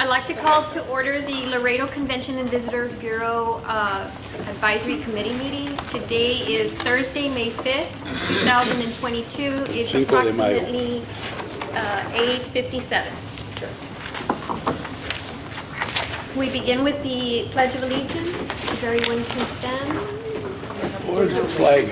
I'd like to call to order the Laredo Convention and Visitors Bureau Advisory Committee meeting. Today is Thursday, May 5th, 2022. It's Cinco de Mayo. approximately 8:57. We begin with the Pledge of Allegiance. If everyone can stand. Where's the flag?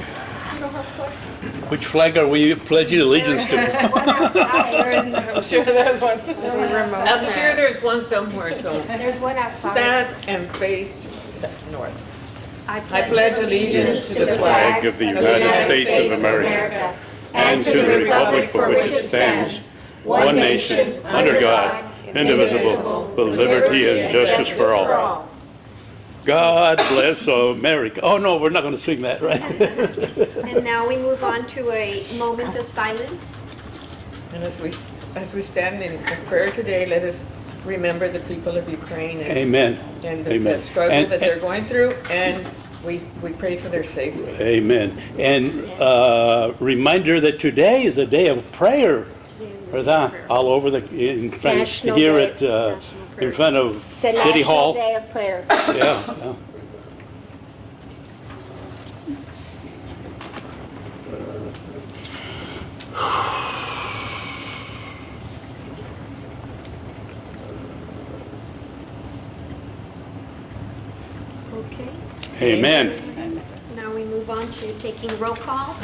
Which flag are we pledging allegiance to? I'm sure there's one. I'm sure there's one somewhere, so There's one outside. stand and face north. I pledge allegiance to the Flag flag of the United States of America and to the republic for which it stands, one nation, under God, indivisible, with liberty and justice for all. God bless America. Oh, no, we're not going to sing that, right? And now we move on to a moment of silence. And as we stand in prayer today, let us remember the people of Ukraine Amen. and Amen. the struggle And- that they're going through, and we pray for their safety. Amen. And reminder that today is a day of prayer, ¿verdad? All over in front, National here Day. at, in front of It's a City National Hall. Day of Prayer. Yeah, yeah. Okay. Amen. Now we move on to taking roll call.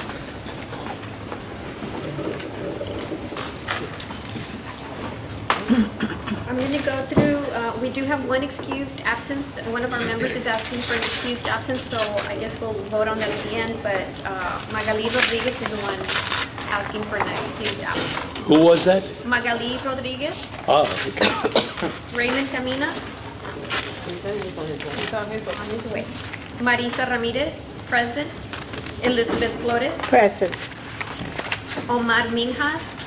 I'm going to go through, we do have one excused absence. One of our members is asking for an excused absence, so I guess we'll vote on that at the end, but Magali Rodriguez is the one asking for an excused absence. Who was that? Magali Rodriguez, Oh, okay. Raymond Camina, He's on his way. Marisa Ramirez, present. Elizabeth Flores, Present. Omar Minjas,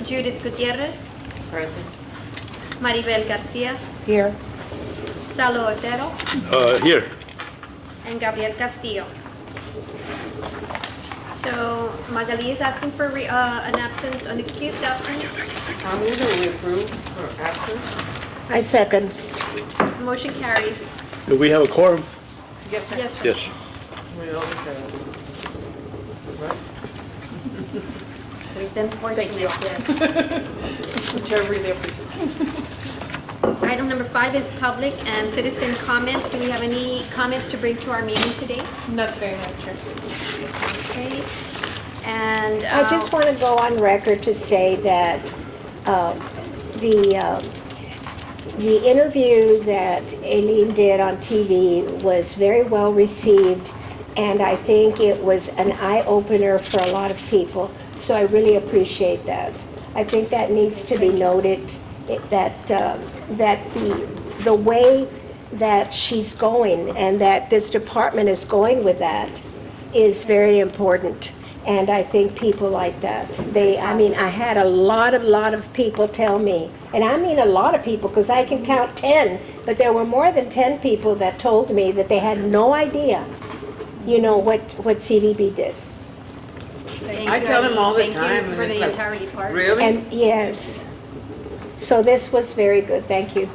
Judith Gutierrez, Present. Maribel Garcia, Here. Salo Otero, Here. and Gabriel Castillo. So Magali is asking for an absence, an excused absence. I move that we approve her absence. I second. Motion carries. Do we have a quorum? Yes, sir. Yes, sir. Yes. We always have. Right? We've been fortunate, you. yes. Which I really appreciate. Item number 5 is public and citizen comments. Do we have any comments to bring to our meeting today? Not today, Madam Chair. Okay. And I just want to go on record to say that the interview that Aileen did on TV was very well received, and I think it was an eye-opener for a lot of people. So I really appreciate that. I think that needs to be noted, that the way that she's going and that this department is going with that is very important. And I think people like that. I had a lot of people tell me, and I mean a lot of people, because I can count 10, but there were more than 10 people that told me that they had no idea, what CVB did. thank I you, tell them all the Thank time, you and for it's the like, entire department. Really? And yes, so this was very good, thank you.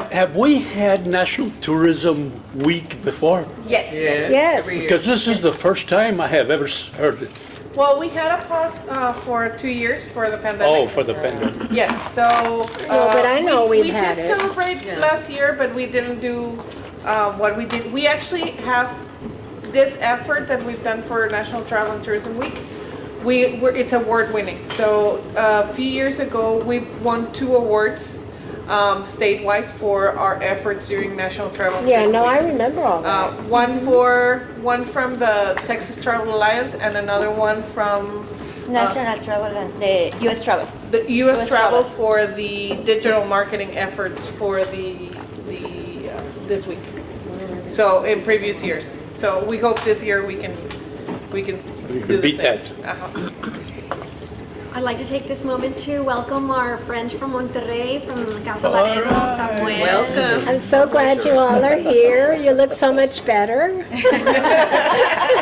Have we had National Tourism Week before? Yes. Yes. every year. Because this is the first time I have ever heard it. Well, we had a pause for 2 years for the pandemic. Oh, for the pandemic. Yes, so. Well, but I know we've we had did it. celebrate Yeah. last year, but we didn't do what we did. We actually have this effort that we've done for National Travel and Tourism Week. It's award winning. So a few years ago, we won 2 awards statewide for our efforts during National Travel and Yeah, Tourism no, Week. I remember all that. One from the Texas Travel Alliance and another one from National Travel and the U.S. Travel. the U.S. US Travel Travel. for the digital marketing efforts for this week. So in previous years. So we hope this year we can do the beat same. that. Uh-huh. I'd like to take this moment to welcome our friends from Monterrey, from Casa All Laredo, right. Samuel. Welcome. I'm so glad you all are here. You look so much better.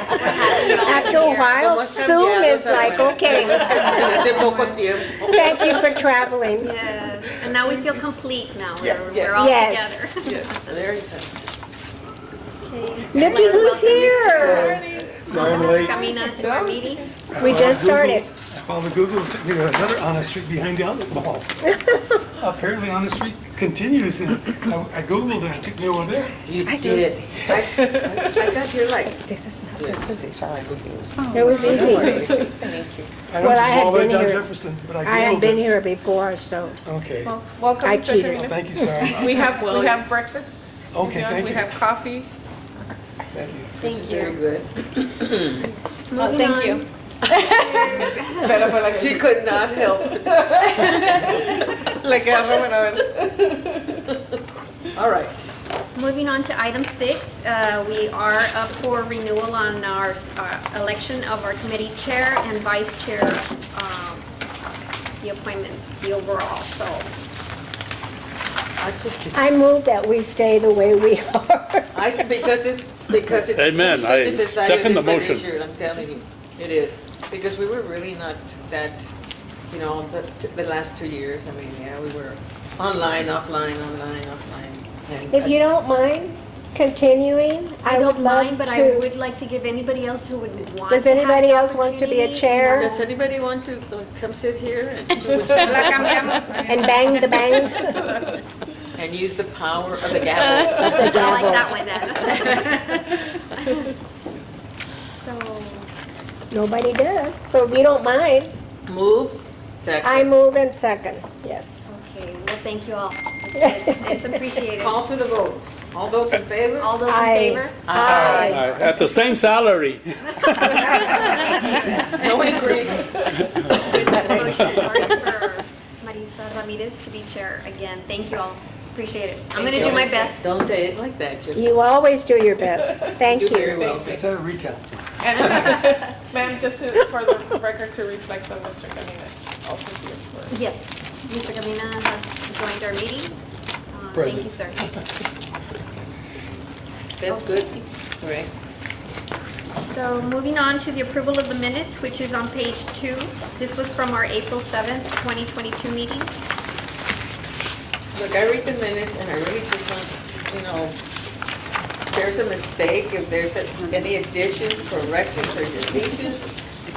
After a while, Hemos Zoom cambiado, is like, Samuel. okay, En ese poco tiempo. thank you for traveling. Yes, And now we feel complete now. Yeah. We're all Yes. together. Yes. Very good. Okay. Looky who's Welcome, here. Sorry I'm Mr. late. Camina to our meeting. We just started. I found the Google, took me to another honest street behind the outlet mall. Apparently honest street continues, and I Googled and it took me over there. You did. I got here like, this is not this are confused. It was easy. Thank you. I Well, don't I just had all the way been down here. Jefferson, but I I had Googled been it. here before, so Okay, Well, welcome, I Mr. cheated. Cardenas. thank you, sorry. We have breakfast. Okay, thank We you. have coffee. Thank you. Thank Very you. good. Moving thank on. you. Pero fue la She could not help it. Le queda Rubén, a ver. All right. Moving on to item 6, we are up for renewal on our election of our committee chair and vice chair, the appointments, the overall, so. I move that we stay the way we are. I said because it's. Amen. I it's decided second the by motion. this year, I'm telling you, it is. Because we were really not that, you know, the last 2 years. I mean, yeah, we were online, offline, online, offline. And If you don't mind continuing, I would don't love mind, but I to. would like to give anybody else who would want. Does to have anybody the else want to be a opportunity, chair? Does anybody want to come sit here and do it? And bang the bang. And use the power of the gavel? I like that one then. So, Nobody does, so if you don't mind, Move, second. I move in second, yes. okay, well, thank you all. It's appreciated. Call for the vote. All those in favor? All those in Aye. favor? Aye. At the same salary. No increase. Motion for Marisa Ramirez to be chair again. Thank you all. Appreciate it. I'm gonna do my best. Don't say it like that, just You always do your best, thank do very you. well. Let's have a recount. Ma'am, just for the record to reflect on Mr. Camines, also here for. Yes, Mr. Camina has joined our meeting. Thank you, Present. sir. That's good. Right. So moving on to the approval of the minutes, which is on page 2. This was from our April 7th, 2022 meeting. Look, I read the minutes and I really just want, you know, if there's a mistake, if there's any additions, corrections, or deletions,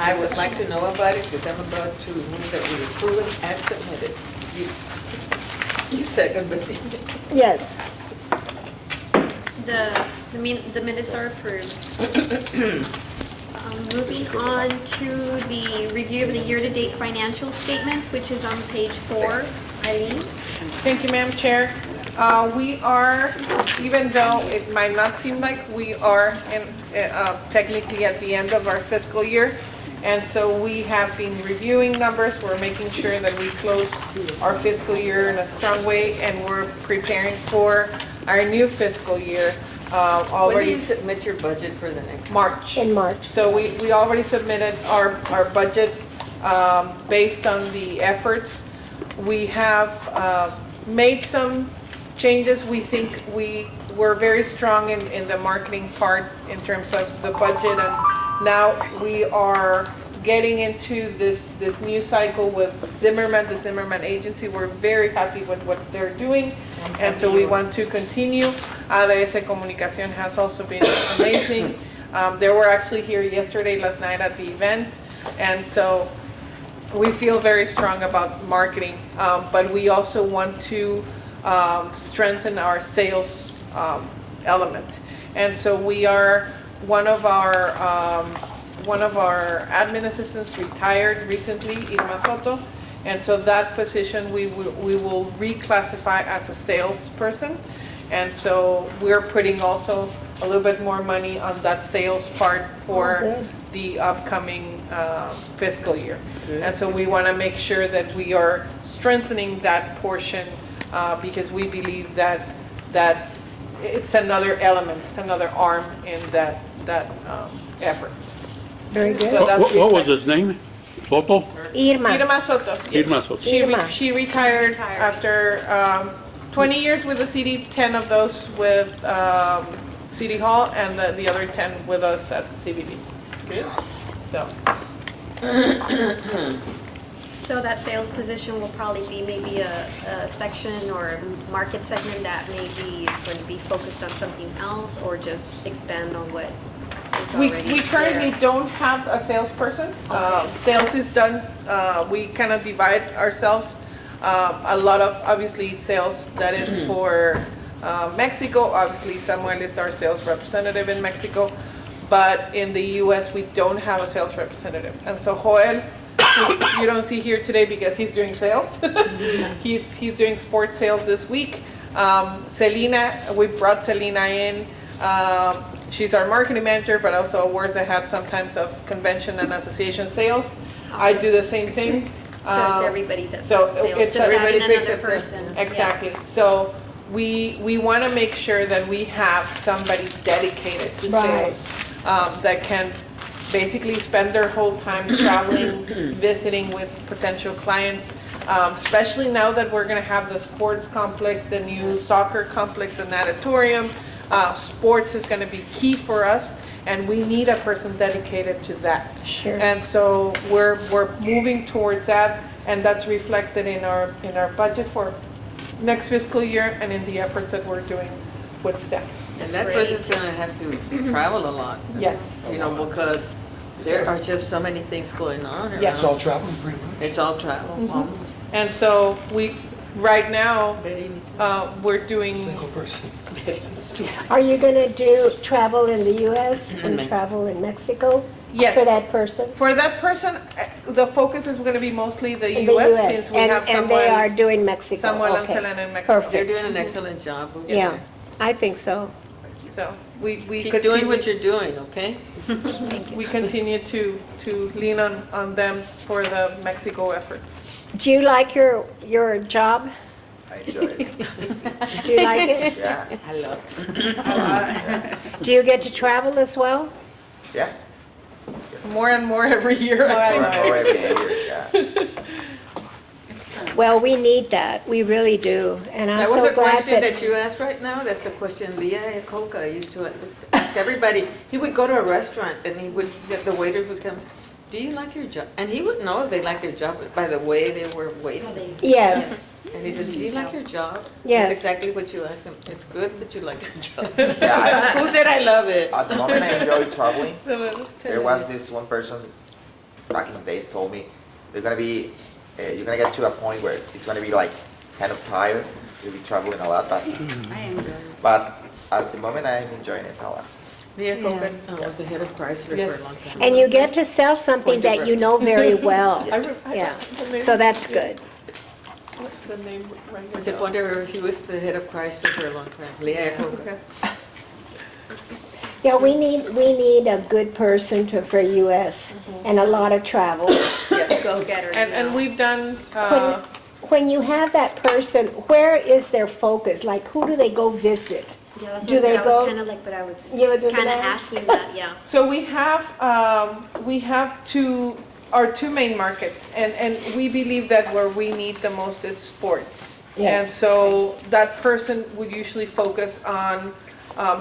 I would like to know about it because I'm about to move that we approve it as submitted. You second, but Yes, The minutes are approved. Moving on to the review of the year-to-date financial statements, which is on page 4. Eileen? Thank you, Madam Chair. We are, even though it might not seem like, we are technically at the end of our fiscal year. And so we have been reviewing numbers. We're making sure that we close our fiscal year in a strong way, and we're preparing for our new fiscal year when do already you submit your budget for the next? March. in March. So we already submitted our budget based on the efforts. We have made some changes. We think we were very strong in the marketing part in terms of the budget, and now we are getting into this new cycle with Zimmerman, the Zimmerman Agency. We're very happy with what they're doing, and so we want to continue. ADS Comunicación has also been amazing. They were actually here last night at the event, and so we feel very strong about marketing, but we also want to strengthen our sales element. And so we are, one of our admin assistants retired recently, Irma Soto, and so that position we will reclassify as a salesperson. And so we're putting also a little bit more money on that sales part for good. the upcoming fiscal year. And so we want to make sure that we are strengthening that portion because we believe that it's another element, it's another arm in that effort. Very good. So that's What was his name? Soto? Irma, Irma Soto. Irma Soto. Irma. She retired after 20 years with the city, 10 of those with City Hall, and the other 10 with us at CBD. Good. So, So that sales position will probably be maybe a section or a market segment that maybe is going to be focused on something else, or just expand on what is We, already we currently there? don't have a salesperson. Sales is done, we kind of divide ourselves. A lot of, obviously, sales that is for Mexico. Obviously, Samuel is our sales representative in Mexico. But in the US, we don't have a sales representative. And so Joel, who you don't see here today because he's doing sales. He's doing sports sales this week. Selena, we brought Selena in. She's our marketing manager, but also wears the hat sometimes of convention and association sales. I do the same thing. So it's everybody that's so sales, it's just everybody having picks another up the- person. Yeah. Exactly. So we want to make sure that we have somebody dedicated to Right. sales that can basically spend their whole time traveling, visiting with potential clients. Especially now that we're going to have the sports complex, the new soccer complex, and auditorium. Sports is going to be key for us, and we need a person dedicated to that. Sure. And so we're moving towards that, and that's reflected in our budget for next fiscal year and in the efforts that we're doing with staff. And That's that great. person's gonna have to travel a lot. Yes. You know, because there are just so many things going on around. Yes. It's all traveling pretty much. It's all travel, almost. And so we, right now, Very we're doing, Single person. Are you gonna do travel in the US and Mexico. travel in Mexico? Yes. For that person? for that person, the focus is gonna be mostly the In the US, US, since we and, have and they are someone, doing Mexico, Samuel and okay. Selena in Mexico. They're Perfect. doing an excellent job. We'll get Yeah, there. I think so. So we Keep doing what continue, you're doing, okay? we continue to lean on them for the Mexico effort. Do you like your job? I enjoy it. Do you like it? Yeah, I love it. Do you get to travel as well? yeah. More and more every year, I More think. and more every year, yeah. Well, we need that, we really do, and I'm That was so a glad question that. that you asked right now, that's the question Leah Iacocca used to ask everybody. He would go to a restaurant and he would, the waiter would come, do you like your job? And he would know if they liked their job by the way they were waiting. Yes, And he says, do you like your job? Yes. That's exactly what you asked him. It's good that you like your job. Yeah, Who said I love it? at the moment I enjoy traveling. There was this one person back in the days told me they're gonna be, you're gonna get to a point where it's gonna be like kind of tired. You'll be traveling a lot, but at the moment I'm enjoying it a lot. Leah Iacocca was the head of Chrysler Yes. for a long time. and you get to sell something Point of that you know very well. I- Yeah, the name- so that's good. The name right here. It's a wonder, he was the head of Chrysler for a long time. Leah Iacocca. Okay. Yeah, we need a good person for US and a lot of travel. Yes. Go getter. And we've done, When you have that person, where is their focus? Like, who do they go visit? Yeah, that's do what they that go- was kind of like what I was You were gonna kind of ask? asking that, yeah. so we have our two main markets, and we believe that where we need the most is sports. Yes. And so that person would usually focus on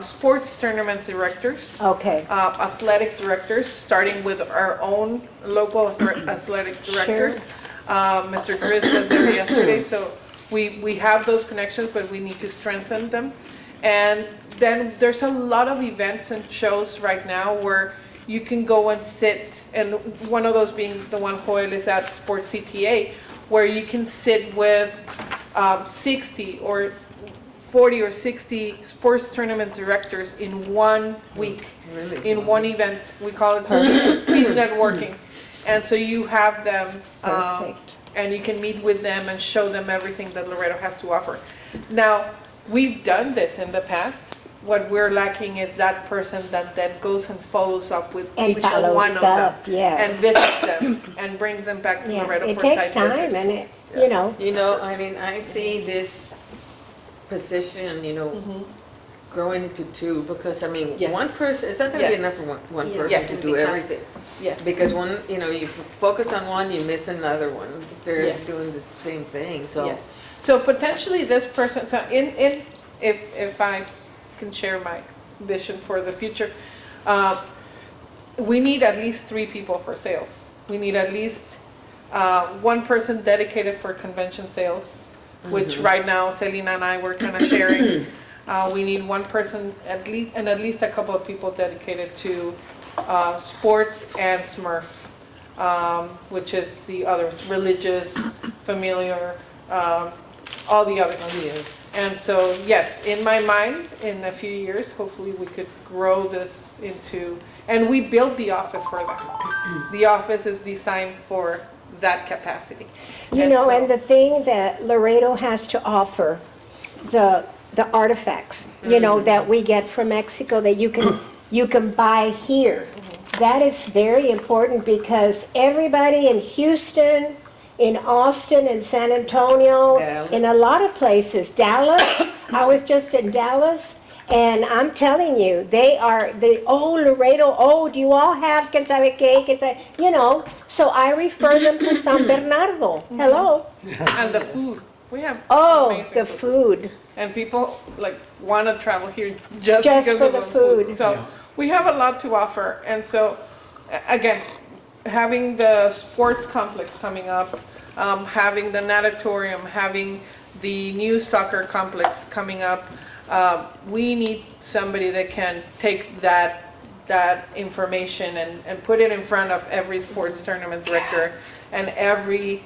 sports tournament directors, Okay, athletic directors, starting with our own local athletic directors. Mr. Grizz was there yesterday, so we have those connections, but we need to strengthen them. And then there's a lot of events and shows right now where you can go and sit, and one of those being the one Joel is at, Sports CTA, where you can sit with 60 or 40 or 60 sports tournament directors in 1 week, Really? in one event. We call it speed networking. And so you have them, perfect. and you can meet with them and show them everything that Laredo has to offer. Now, we've done this in the past. What we're lacking is that person that then goes and follows up with And each follows one of them. up, yes. And visits them and brings them back to Yeah, Laredo it for takes site time visits. and it, you know, You know, I mean, I see this position, you know, growing into two, because, I mean, Yes. one person, it's not gonna be Yes. enough for one person Yes. to do everything. Yes. Because one, you know, you focus on one, you miss another one. They're Yes. doing the same thing, so. Yes. So potentially this person, so if I can share my vision for the future, we need at least 3 people for sales. We need at least one person dedicated for convention sales, which right now Selena and I were kind of sharing. We need one person at least a couple of people dedicated to sports and Smurf, which is the others, religious, familiar, all the others. And so, yes, in my mind, in a few years, hopefully we could grow this into, and we built the office for that. The office is designed for that capacity. You know, and the thing that Laredo has to offer, the artifacts, you know, that we get from Mexico that you can buy here. That is very important because everybody in Houston, in Austin, in San Antonio, Dallas. in a lot of places, Dallas, I was just in Dallas, and I'm telling you, they are, Laredo, do you all have quien sabe qué, you know, so I refer them to San Bernardo. Hello. And the food, we have Oh, amazing the food. And people like want to travel here just Just because for of the food. So we have a lot to offer. And so, again, having the sports complex coming up, having the natatorium, having the new soccer complex coming up, we need somebody that can take that information and put it in front of every sports tournament director and every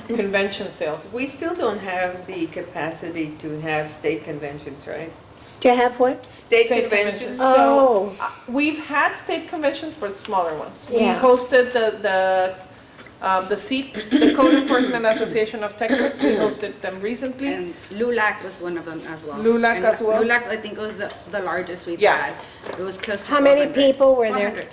convention sales. We still don't have the capacity to have state conventions, right? To have what? State State conventions. conventions. Oh. So we've had state conventions, but smaller ones. Yeah. We hosted the SEAT, the Code Enforcement Association of Texas. We hosted them recently. And LULAC was one of them as well. LULAC And as well? LULAC, I think, was the largest we've Yeah. had. It was close to How many 400. people were there? 400.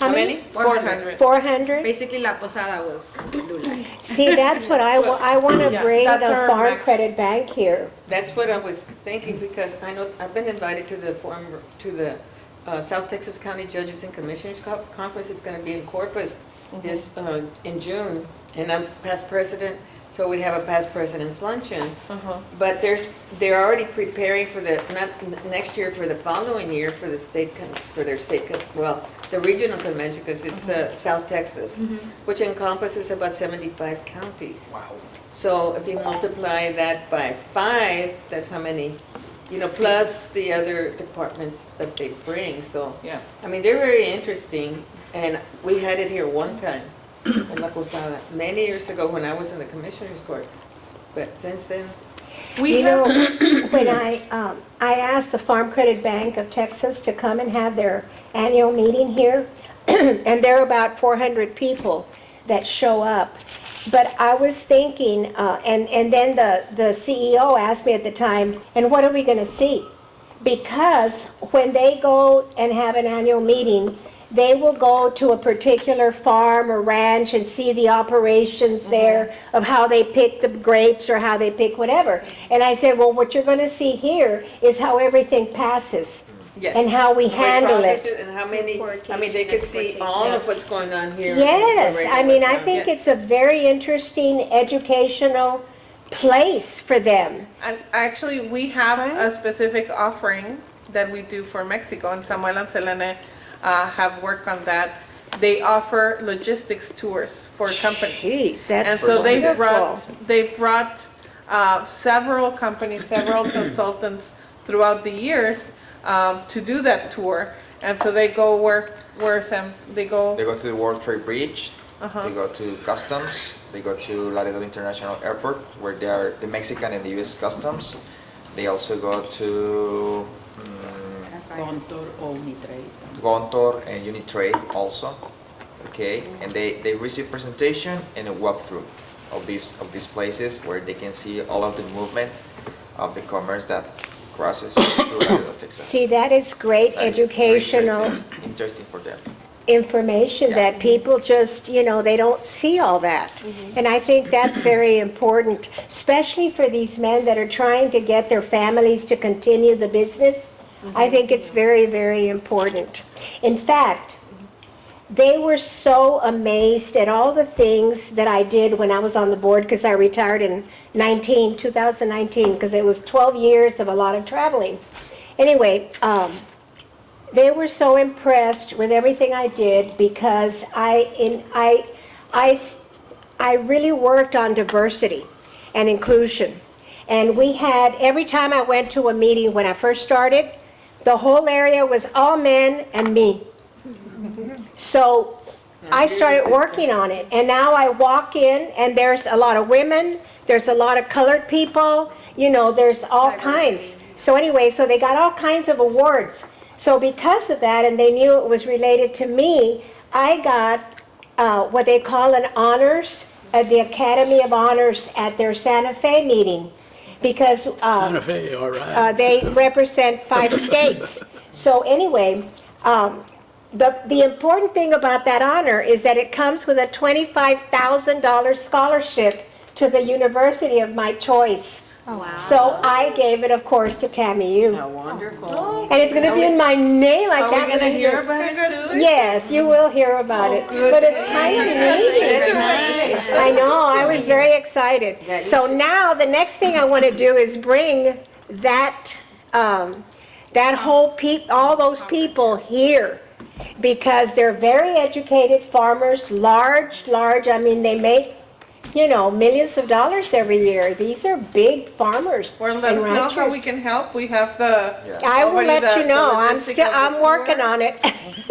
How many? 400. 400? Basically, La Posada was LULAC. See, that's what I want to Yeah, bring that's the our Farm max. Credit Bank here. That's what I was thinking, because I know, I've been invited to the South Texas County Judges and Commissioners Conference. It's gonna be in Corpus this, in June, and I'm past president, so we have a past president's luncheon. But they're already preparing for not next year, for the following year, for the the regional convention, because it's South Texas, which encompasses about 75 counties. Wow. So if you multiply that by 5, that's how many, you know, plus the other departments that they bring, so. Yeah. I mean, they're very interesting, and we had it here one time, in La Posada, many years ago when I was in the Commissioner's Court. But since then, You know, when I asked the Farm Credit Bank of Texas to come and have their annual meeting here, and there are about 400 people that show up. But I was thinking, and then the CEO asked me at the time, and what are we going to see? Because when they go and have an annual meeting, they will go to a particular farm or ranch and see the operations there of how they pick the grapes or how they pick whatever. And I said, well, what you're going to see here is how everything passes Yes. and how we handle process it. and how many, I mean, they could see all of what's going on here. Yes, I mean, I Right. think it's a very interesting educational place for them. And actually, we have Right. a specific offering that we do for Mexico, and Samuel and Selene have worked on that. They offer logistics tours for companies. Jeez, that's And so they wonderful. brought several companies, several consultants throughout the years to do that tour. And so they go where Sam, they go, They go to the World Trade Bridge, they go to Customs, they go to Laredo International Airport, where they are the Mexican and the US Customs. They also go to Gontor and Unitrade also, okay? And they receive presentation and a walkthrough of these places where they can see all of the movement of the commerce that crosses through Laredo, Texas. See, that is great That is very educational interesting for them. information Yeah. that people just, they don't see all that. And I think that's very important, especially for these men that are trying to get their families to continue the business. I think it's very, very important. In fact, they were so amazed at all the things that I did when I was on the board, because I retired in 2019, because it was 12 years of a lot of traveling. Anyway, they were so impressed with everything I did because I I really worked on diversity and inclusion. And we had, every time I went to a meeting when I first started, the whole area was all men and me. So I started working on it, and now I walk in and there's a lot of women, there's a lot of colored people, you know, there's all kinds. So anyway, so they got all kinds of awards. So because of that, and they knew it was related to me, I got what they call an honors at the Academy of Honors at their Santa Fe meeting, because Santa Fe, all right. they represent 5 states. So anyway, the important thing about that honor is that it comes with a $25,000 scholarship to the university of my choice. Oh, wow. So I gave it, of course, to Tammy Yu. How wonderful. And it's going to be in my name. I Are we can't gonna believe hear it. about it soon? Yes, you will hear about it. good. But it's kind of That's neat. nice. I know, I was very excited. Yeah, you So should- now the next thing I want to do is bring that, that whole all those people here, because they're very educated farmers, large, I mean, they make, you know, millions of dollars every year. These are big farmers Or and let us know how we ranchers. can help. We have the. I will already let the- you know. the I'm logistic still, of the I'm working tour. on it.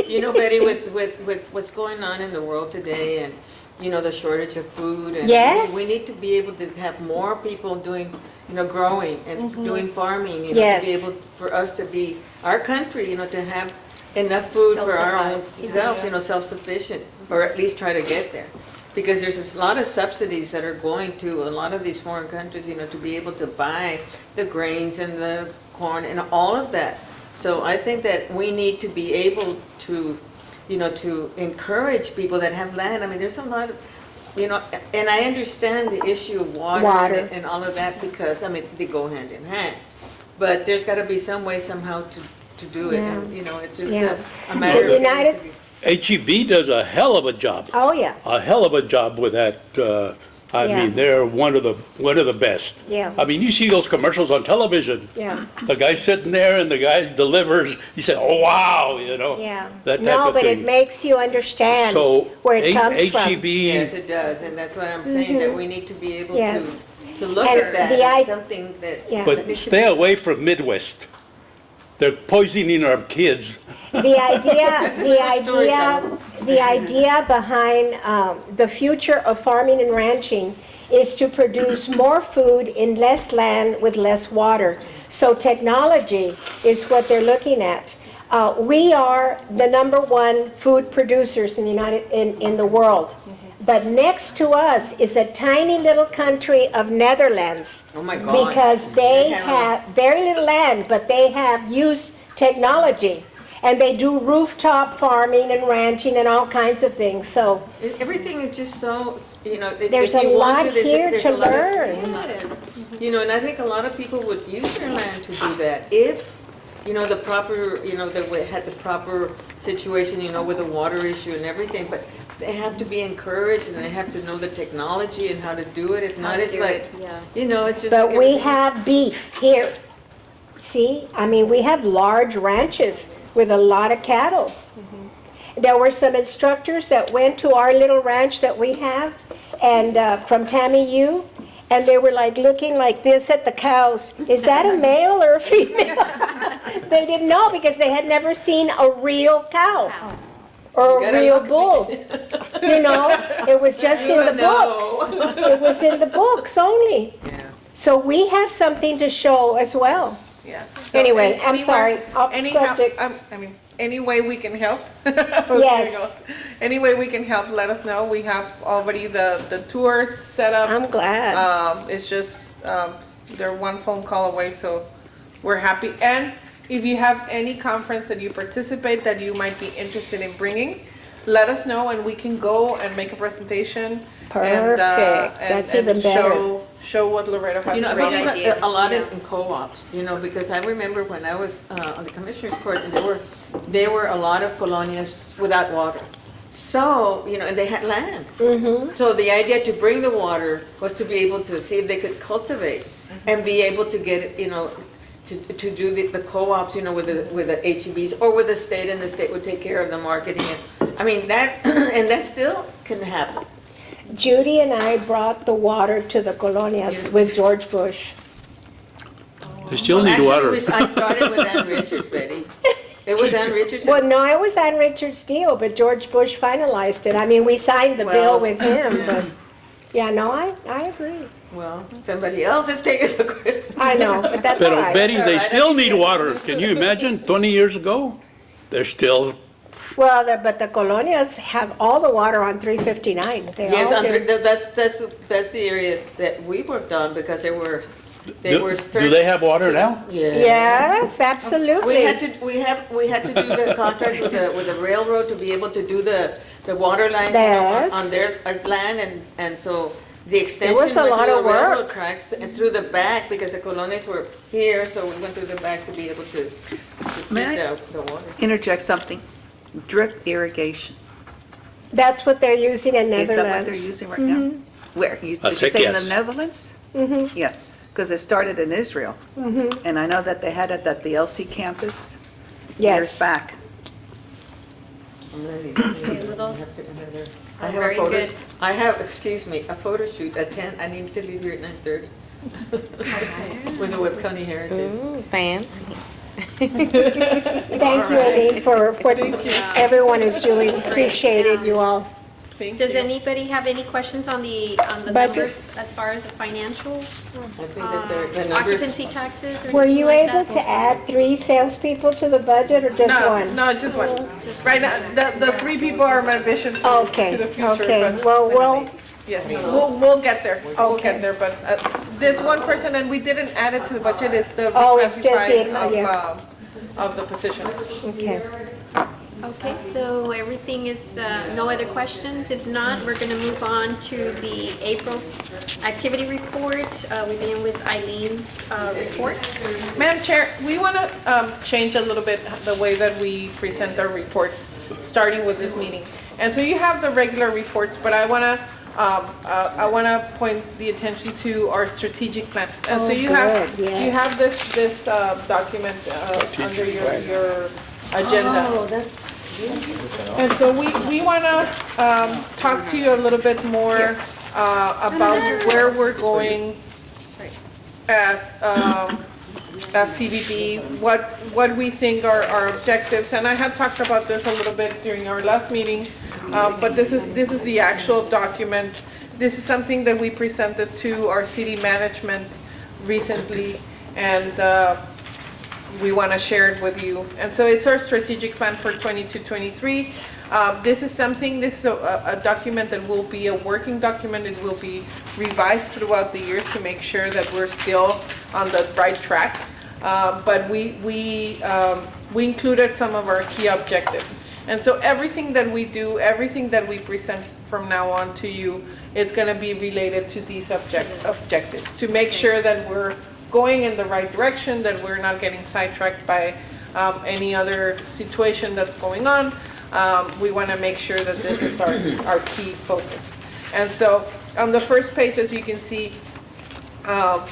You know, Betty, with what's going on in the world today and, you know, the shortage of food and Yes. we need to be able to have more people doing, you know, growing and doing farming, you know, Yes. to be able, for us to be, our country, you know, to have enough food for our own selves, you know, self-sufficient, or at least try to get there. Because there's a lot of subsidies that are going to a lot of these foreign countries, you know, to be able to buy the grains and the corn and all of that. So I think that we need to be able to, you know, to encourage people that have land. I mean, there's a lot of, you know, and I understand the issue of water Water. and all of that because, I mean, they go hand in hand. But there's got to be some way somehow to do it. And, you know, it's just Yeah. a matter The of. United, HEB does a hell of a job. oh, yeah, A hell of a job with that. I Yeah. mean, they're one of the best. Yeah. I mean, you see those commercials on television. yeah, The guy's sitting there and the guy delivers. You say, "Oh wow," you know. yeah. That type No, of but it thing. makes you understand So where it comes from. HEB. Yes, it does, and that's what I'm saying, that we need to be able Yes. to look And at that the as i- something that. Yeah. But stay away from Midwest. They're poisoning our kids. The idea, another story, the idea behind the future of farming and ranching is to produce more food in less land with less water. So technology is what they're looking at. We are the #1 food producers in the world. But next to us is a tiny little country of Netherlands. Oh my God. Because they have very little land, but they have used technology. And they do rooftop farming and ranching and all kinds of things, so, Everything is just so, you know. There's a lot here to learn. Yes. You know, and I think a lot of people would use their land to do that if, you know, the proper, you know, they had the proper situation, you know, with the water issue and everything, but they have to be encouraged and they have to know the technology and how to do it. If not, it's like, you know, it's just. but like we everything- have beef here. See, I mean, we have large ranches with a lot of cattle. There were some instructors that went to our little ranch that we have, and from Tammy Yu, and they were like looking like this at the cows. Is that a male or a female? They didn't know because they had never seen a real cow or You a gotta real look at bull. You know, it was just You in the would know. books. It was in the books only. Yeah. So we have something to show as well. Yeah. Anyway, I'm anywhere- sorry, off any help- subject. I mean, any way we can help. Yes. Any way we can help, let us know. We have already the tours set up. I'm glad. It's just, they're one phone call away, so we're happy. And if you have any conference that you participate that you might be interested in bringing, let us know and we can go and make a presentation. Perfect. That's even better. Show what Loreto has You to know, I bring. believe idea. a lot in co-ops, you know, because I remember when I was on the commissioner's court, and there were a lot of colonias without water. So, you know, and they had land. So the idea to bring the water was to be able to see if they could cultivate and be able to get, you know, to do the co-ops, you know, with the HEBs or with the state, and the state would take care of the marketing. I mean, that, and that still can happen. Judy and I brought the water to the colonias with George Bush. They still need water. Actually, I started with Ann Richards, Betty. It was Ann Richards. Well, no, it was Ann Richards' deal, but George Bush finalized it. I mean, we signed the bill with him, but, yeah, no, I agree. Well, somebody else is taking the credit. I know, but that's all But right. Betty, they That's all right. still need water. Can you imagine, 20 years ago? They're still, Well, but the colonias have all the water on 359. They Yes, all do. that's the area that we worked on because they were do they have water now? Yeah. Yes, absolutely. We had to do the contracts with the railroad to be able to do the water lines Yes. on their land, and so the extension was went a lot through the of railroad work. tracks and through the back because the colonias were here, so we went through the back to be able to May get I- the water. Interject something. Drip irrigation. That's what they're using in Is that what they're Netherlands. using right now? Where? Did you think say in the yes. Netherlands? Mm-hmm. Yeah, because it started in Israel. Mm-hmm. And I know that they had it at the LC campus years Yes. back. Okay, well, those I are have a very photo, good. I have, excuse me, a photo shoot at 10, I need to leave here at 9:30. With the Webb County Heritage. Fancy. Thank you, Eileen, for what everyone is doing. Appreciated you all. Thank Does you. anybody have any questions on the Budget? numbers as far as the financials? I think that the numbers. Occupancy taxes or Were anything you like able that? to add 3 salespeople to the budget or just No, one? no, just one. Right now, the 3 people are my vision to Okay, the future. okay. but- Well, Yes, we'll get there. We'll Okay. get there, but this one person, and we didn't add it to the budget, is the Oh, it's just the- reclassifying yeah. of the position. okay. Okay, so everything is, no other questions? If not, we're gonna move on to the April activity report. We begin with Eileen's report. Madam Chair, we want to change a little bit the way that we present our reports, starting with this meeting. And so you have the regular reports, but I want to point the attention to our strategic plans. And so Oh, you have, good, yes. you have this document under your agenda. Oh, that's, And so we want to talk to you a little bit more about where we're going as CBB, what we think are our objectives. And I had talked about this a little bit during our last meeting, but this is the actual document. This is something that we presented to our city management recently, and we want to share it with you. And so it's our strategic plan for 22-23. This is a document that will be a working document. It will be revised throughout the years to make sure that we're still on the right track. But we included some of our key objectives. And so everything that we do, everything that we present from now on to you, is going to be related to these objectives, to make sure that we're going in the right direction, that we're not getting sidetracked by any other situation that's going on. We want to make sure that this is our key focus. And so on the first page, as you can see, our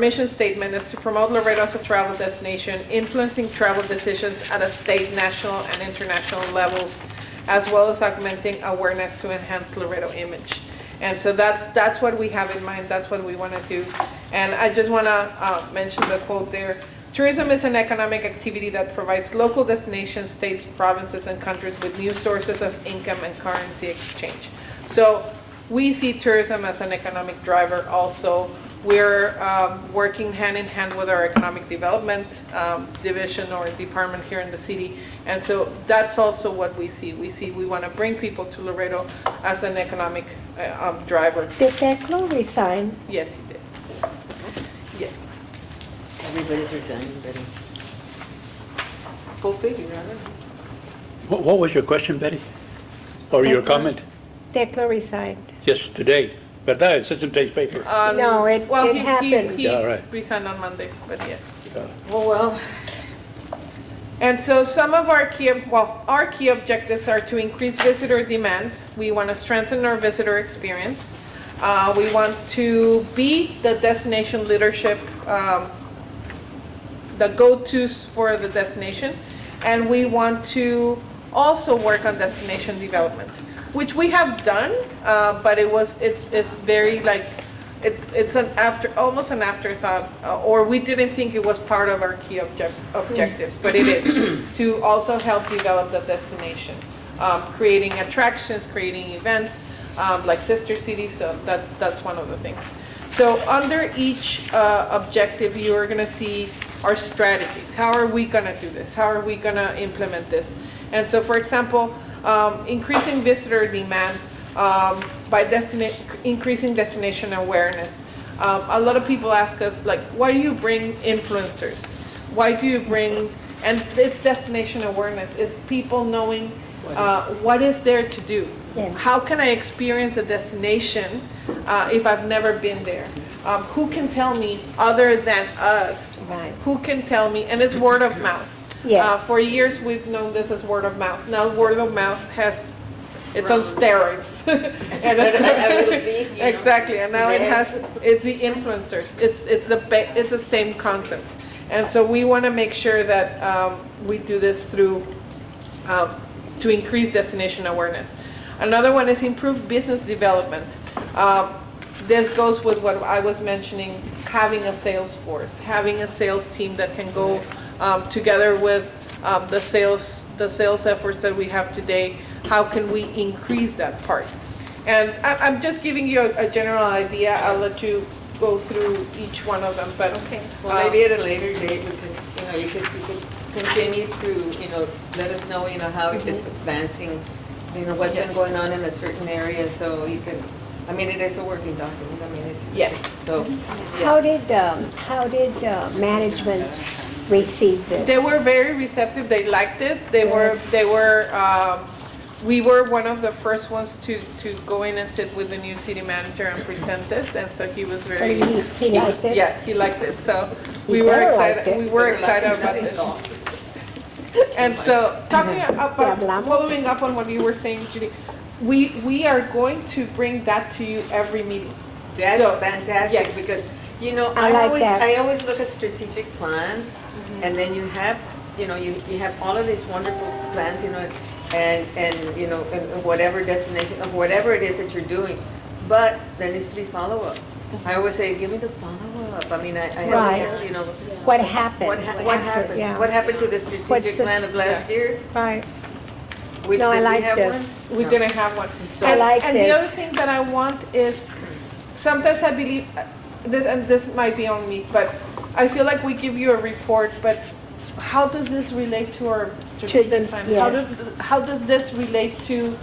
mission statement is to promote Laredo as a travel destination, influencing travel decisions at a state, national, and international levels, as well as augmenting awareness to enhance Laredo image. And so that's what we have in mind, that's what we want to do. And I just want to mention the quote there. Tourism is an economic activity that provides local destinations, states, provinces, and countries with new sources of income and currency exchange. So we see tourism as an economic driver also. We're working hand in hand with our economic development division or department here in the city. And so that's also what we see. We want to bring people to Laredo as an economic driver. did Teclo resign? Yes, he did. Yes. Everybody's resigning, Betty. Go figure, I don't know. What was your question, Betty? Or your comment? Teclo resigned. Yes, today. ¿Verdad? It says in today's paper. No, it Well, happened. he Yeah, right. resigned on Monday, but yeah. Well, And so some of our key objectives are to increase visitor demand. We want to strengthen our visitor experience. We want to be the destination leadership, the go-tos for the destination. And we want to also work on destination development, which we have done, but it's very like, it's an almost an afterthought, or we didn't think it was part of our key objectives, but it is, to also help develop the destination. Creating attractions, creating events, like sister cities, so that's one of the things. So under each objective, you are gonna see our strategies. How are we gonna do this? How are we gonna implement this? And so, for example, increasing visitor demand by increasing destination awareness. A lot of people ask us, like, why do you bring influencers? Why do you bring, and it's destination awareness, it's people knowing what is there to do. Yes. How can I experience a destination if I've never been there? Who can tell me other than us? Right. Who can tell me? And it's word of mouth. Yes. For years, we've known this as word of mouth. Now, word of mouth it's on steroids. And it's- exactly, and now it's the influencers. It's the same concept. And so we want to make sure that we do this through, to increase destination awareness. Another one is improved business development. This goes with what I was mentioning, having a sales force, having a sales team that can go together with the sales efforts that we have today. How can we increase that part? And I'm just giving you a general idea. I'll let you go through each one of them, but. Okay. Well, maybe at a later date, we can, you could continue to, let us know, how it's advancing, what's been going on in a certain area, so you can, it is a working document, it's. Yes. So, How yes. did management receive this? They were very receptive. They liked it. We were one of the first ones to go in and sit with the new city manager and present this, and so he was very. He liked it? Yeah, he liked it. So He better liked it. we were excited about this. And so talking about, following up on what you were saying, Judy, we are going to bring that to you every meeting. That's So, fantastic, yes. because, I like that. I always look at strategic plans, and then you have, you have all of these wonderful plans, and and whatever destination, of whatever it is that you're doing, but there needs to be follow-up. I always say, give me the follow-up. I Right. always, What happened? what happened? Yeah. What happened to the What's strategic the- plan of last year? Right. Did No, I we like have this. one? We No. didn't have one. I like And the other this. thing that I want is, sometimes I believe, this might be on me, but I feel like we give you a report, but how does this relate to our strategic plan? yes. How does this relate to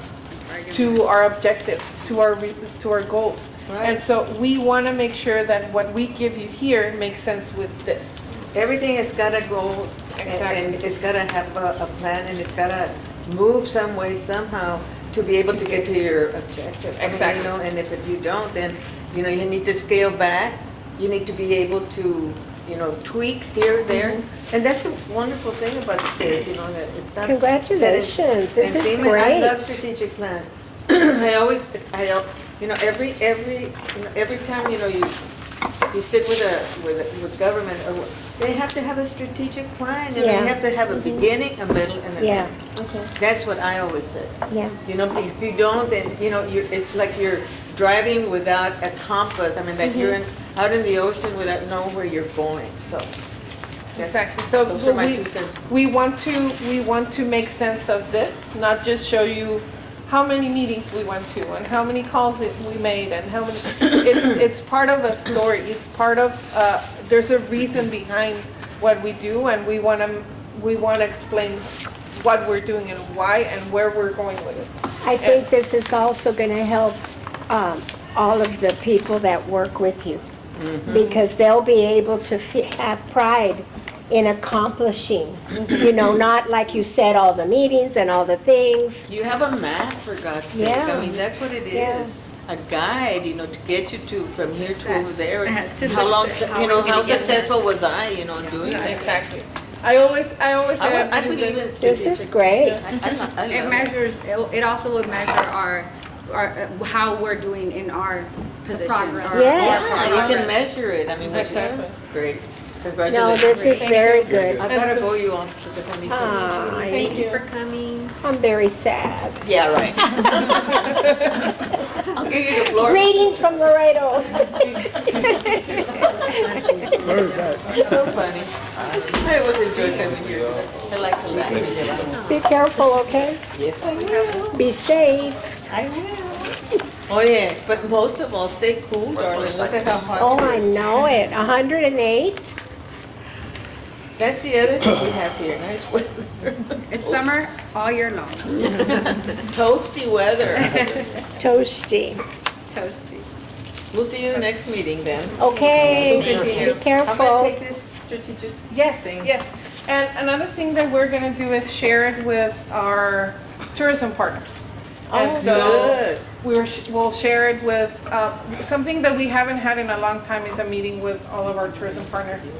our objectives, to our goals? Right. And so we want to make sure that what we give you here makes sense with this. Everything has got to go, Exactly. and it's got to have a plan, and it's got to move some way, somehow, to be able to get to your objective. Exactly. And if you don't, then, you need to scale back. You need to be able to, tweak here, there. And that's the wonderful thing about this, that it's not. Congratulations. This And is see, I love great. strategic plans. Every time, you sit with government, they have to have a strategic plan. You Yeah. have to have a beginning, a middle, and an Yeah. end. That's what I always say. Yeah. If you don't, then, it's like you're driving without a compass. That you're out in the ocean without knowing where you're going, so. Exactly. So Those are my 2 cents. we want to make sense of this, not just show you how many meetings we went to and how many calls we made and how many. It's part of a story. It's part of. There's a reason behind what we do, and we want to explain what we're doing and why and where we're going with it. I think this is also going to help all of the people that work with you, because they'll be able to have pride in accomplishing, not like you said, all the meetings and all the things. You have a map, for God's sake. Yeah. That's what it Yeah. is. A guide, to get you from here to over there. To How long, success. How are you how gonna get there? successful was I, doing that? Exactly. I always say I do believe in this. This is great. I It love measures, it also would measure our, how we're doing in our position. Progress. Yes. Yeah, you can measure it, which Exactly. is great. No, Congratulations. this is very good. I've got to go you off because I need to. Ah, Thank you for coming. I'm very sad. Yeah, right. I'll give you the floor. Greetings from Laredo. You're so funny. I always enjoy coming here. I like to laugh. Be careful, okay? Yes, I will. Be safe. I will. Oh, yeah, but most of all, stay cool, darling. Look at how hot Oh, it I is. know it. 108. That's the other thing we have here, nice weather. It's summer all year long. Toasty weather. Toasty. Toasty. We'll see you in the next meeting then. Okay. Thank you. Be I'm careful. gonna take this strategic Yes, thing. yes. And another thing that we're gonna do is share it with our tourism partners. And Oh, so good. we'll share it with, something that we haven't had in a long time is a meeting with all of our tourism partners.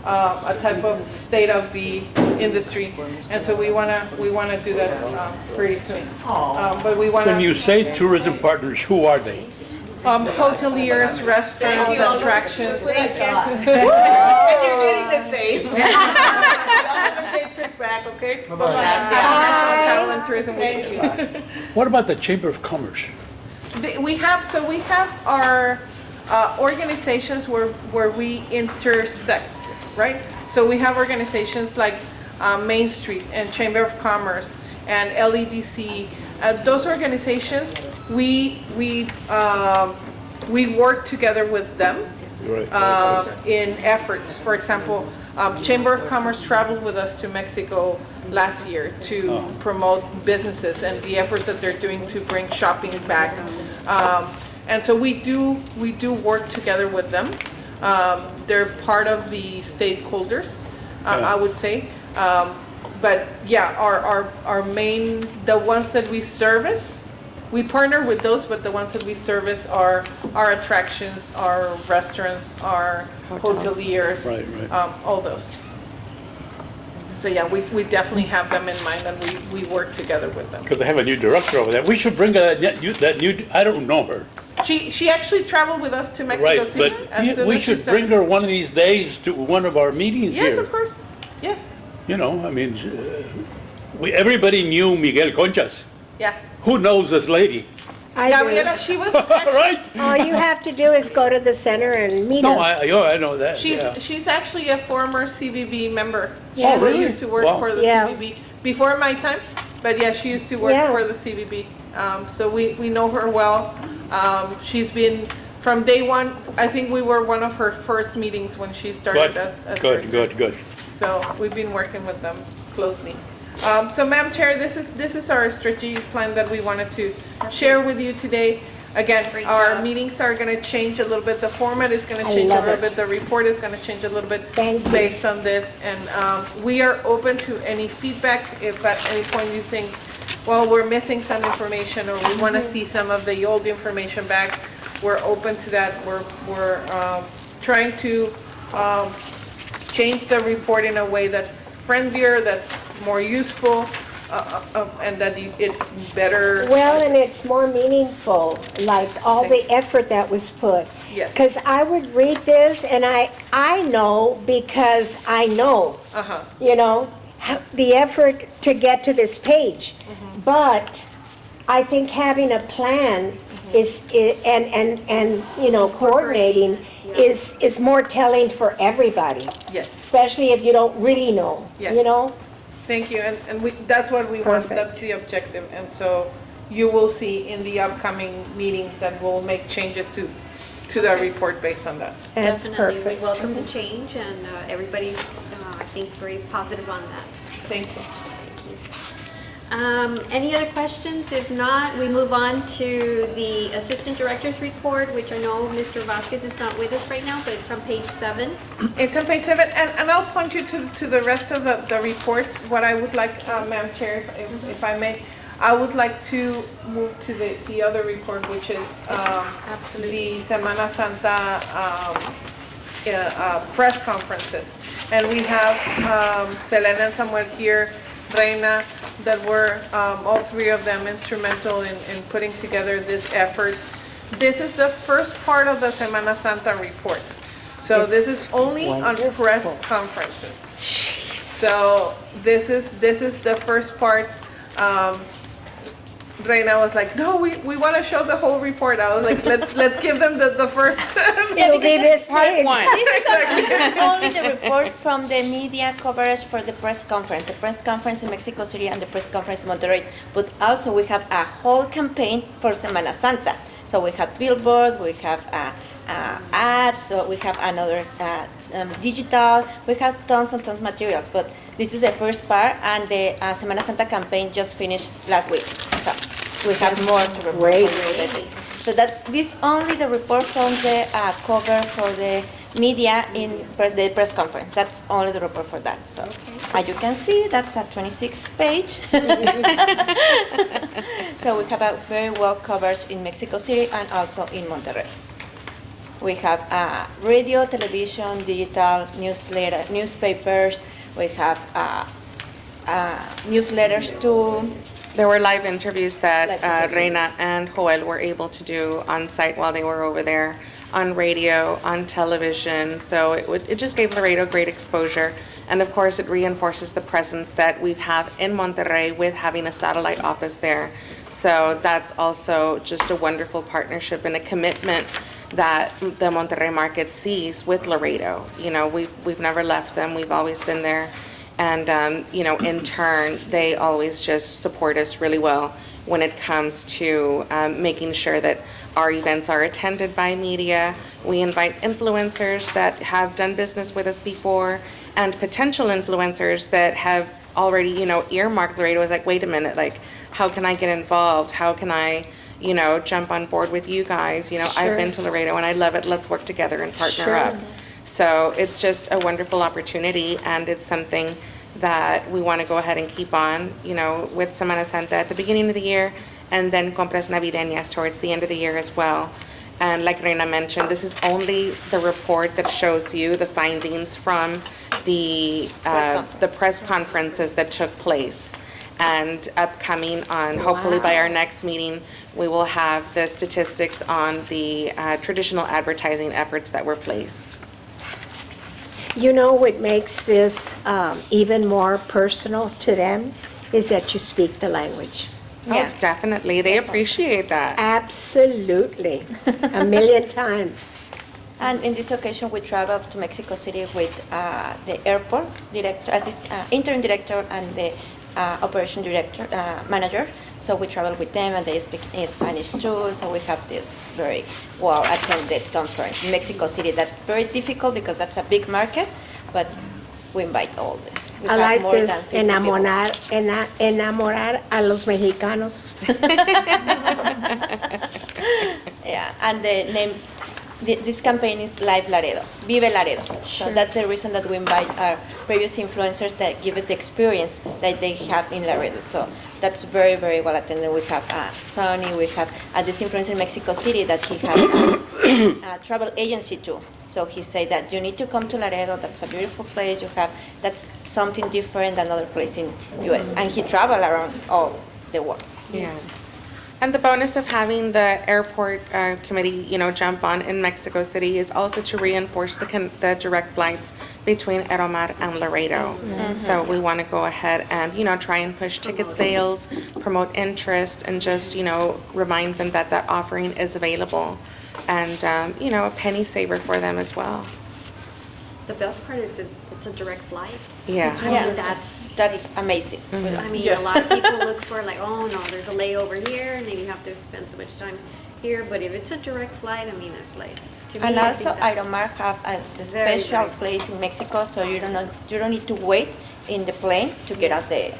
A type of state of the industry. And so we wanna do that, pretty soon. But we When wanna, you say tourism partners, who are they? hoteliers, restaurants, attractions. Thank God. And you're getting the same. You all have the same trip back, okay? National Travel and Tourism Week. Thank you. What about the Chamber of Commerce? We have our organizations where we intersect, right? So we have organizations like Main Street and Chamber of Commerce and LEDC. Those organizations, we work together with them Right. in efforts. For example, Chamber of Commerce traveled with us to Mexico last year to promote businesses and the efforts that they're doing to bring shopping back. And so we do work together with them. They're part of the stakeholders, I would say. But yeah, our main, the ones that we service, we partner with those, but the ones that we service are our attractions, our restaurants, our hoteliers, Right. all those. So yeah, we definitely have them in mind and we work together with them. Because they have a new director over there. We should bring that new, I don't know her. She actually traveled with us to Mexico Right, City. but as soon we as she should bring started. her one of these days to one of our meetings here. Yes, of course. Yes, You know, I mean, everybody knew Miguel Conchas. yeah. Who knows this lady? I do. Gabriela, she was actually, Right? All you have to do is go to the center and meet No, her. I know that, yeah. she's actually a former CBB member. Yeah. She really? used to work Wow. for the Yeah. CBB before my time, but yeah, she used to work Yeah. for the CBB. So we know her well. She's been from day one. I think we were one of her first meetings when she started as Good, director. good. So we've been working with them closely. So Madam Chair, this is our strategic plan that we wanted to share with you today. Again, Great our job. meetings are gonna change a little bit, the format is gonna I change a love little it. bit, the report is gonna change a little bit Thank you. based on this. And we are open to any feedback. If at any point you think, well, we're missing some information or we wanna see some of the old information back, we're open to that. We're trying to change the report in a way that's friendlier, that's more useful, and that it's better. Well, and it's more meaningful, like all the effort that was put. Yes. Because I would read this and I know because I know, you know, the effort to get to this page. But I think having a plan and you know, coordinating is more telling for everybody. Yes. Especially if you don't really know, Yes. you know? Thank you, and that's what we want, Perfect. that's the objective, and so you will see in the upcoming meetings that we'll make changes to the report based on that. That's Definitely, perfect. we welcome the change, and everybody's, I think, very positive on that. Thank you. Thank you. Any other questions? If not, we move on to the Assistant Director's Report, which I know Mr. Vasquez is not with us right now, but it's on page 7. It's on page 7, and I'll point you to the rest of the reports. What I would like, Madam Chair, if I may, I would like to move to the other report, which is the Semana Santa press conferences. And we have Selena and Samuel here, Reina, that were all three of them instrumental in putting together this effort. This is the first part of the Semana Santa report. So this is only on press conferences. So this is the first part. Reina was like, no, we want to show the whole report. I was like, let's give them the first. It'll be this big. This is only the report from the media coverage for the press conference in Mexico City and the press conference in Monterrey. But also we have a whole campaign for Semana Santa. So we have billboards, we have ads, so we have another digital, we have tons and tons of materials. But this is the first part, and the Semana Santa campaign just finished last week. So we have more to report Great. for you. So that's this only the report from the cover for the media in the press conference. That's only the report for that. So as you can see, that's a 26 page. So we have a very well coverage in Mexico City and also in Monterrey. We have radio, television, digital, newsletter, newspapers. We have newsletters too. There were live interviews that Live interviews. Reina and Joel were able to do on site while they were over there, on radio, on television. So it just gave Laredo great exposure. And of course, it reinforces the presence that we have in Monterrey with having a satellite office there. So that's also just a wonderful partnership and a commitment that the Monterrey market sees with Laredo. You know, we've never left them. We've always been there. And, you know, in turn, they always just support us really well when it comes to making sure that our events are attended by media. We invite influencers that have done business with us before and potential influencers that have already, you know, earmarked Laredo as like, wait a minute, like, how can I get involved? How can I, you know, jump on board with you guys? You know, I've been to Laredo and I love it. Let's work together and partner up. So it's just a wonderful opportunity, and it's something that we want to go ahead and keep on, you know, with Semana Santa at the beginning of the year, and then compras navideñas towards the end of the year as well. And like Reina mentioned, this is only the report that shows you the findings from the press conferences that took place. And upcoming on, hopefully by our next meeting, we will have the statistics on the traditional advertising efforts that were placed. You know what makes this even more personal to them is that you speak the language. Oh, definitely. They appreciate that. Absolutely. A million times. And in this occasion, we traveled to Mexico City with the airport director, interim director, and the operation director, manager. So we traveled with them, and they speak Spanish too. So we have this very well-attended conference in Mexico City. That's very difficult because that's a big market, but we invite all the. We I have like more than this, 50 people. enamorar a los mexicanos. Yeah, and the name, this campaign is Live Laredo, Vive Laredo. So that's the reason that we invite our previous influencers that give it the experience that they have in Laredo. So that's very, very well attended. We have Sonny, we have this influencer in Mexico City that he has a travel agency too. So he said that you need to come to Laredo. That's a beautiful place. That's something different than other place in U.S. And he traveled around all the world. Yeah. And the bonus of having the airport committee, you know, jump on in Mexico City is also to reinforce the direct flights between Aeromar and Laredo. So we want to go ahead and, you know, try and push ticket sales, promote interest, and just, you know, remind them that that offering is available. And, you know, a penny saver for them as well. The best part is it's a direct flight. Yeah. I mean, That's amazing. I mean, Yes. a lot of people look for like, oh no, there's a layover here, and then you have to spend so much time here. But if it's a direct flight, I mean, it's like, to me, And I also, think that's Aeromar have a very special nice. place in Mexico, so you don't need to wait in the plane to get out the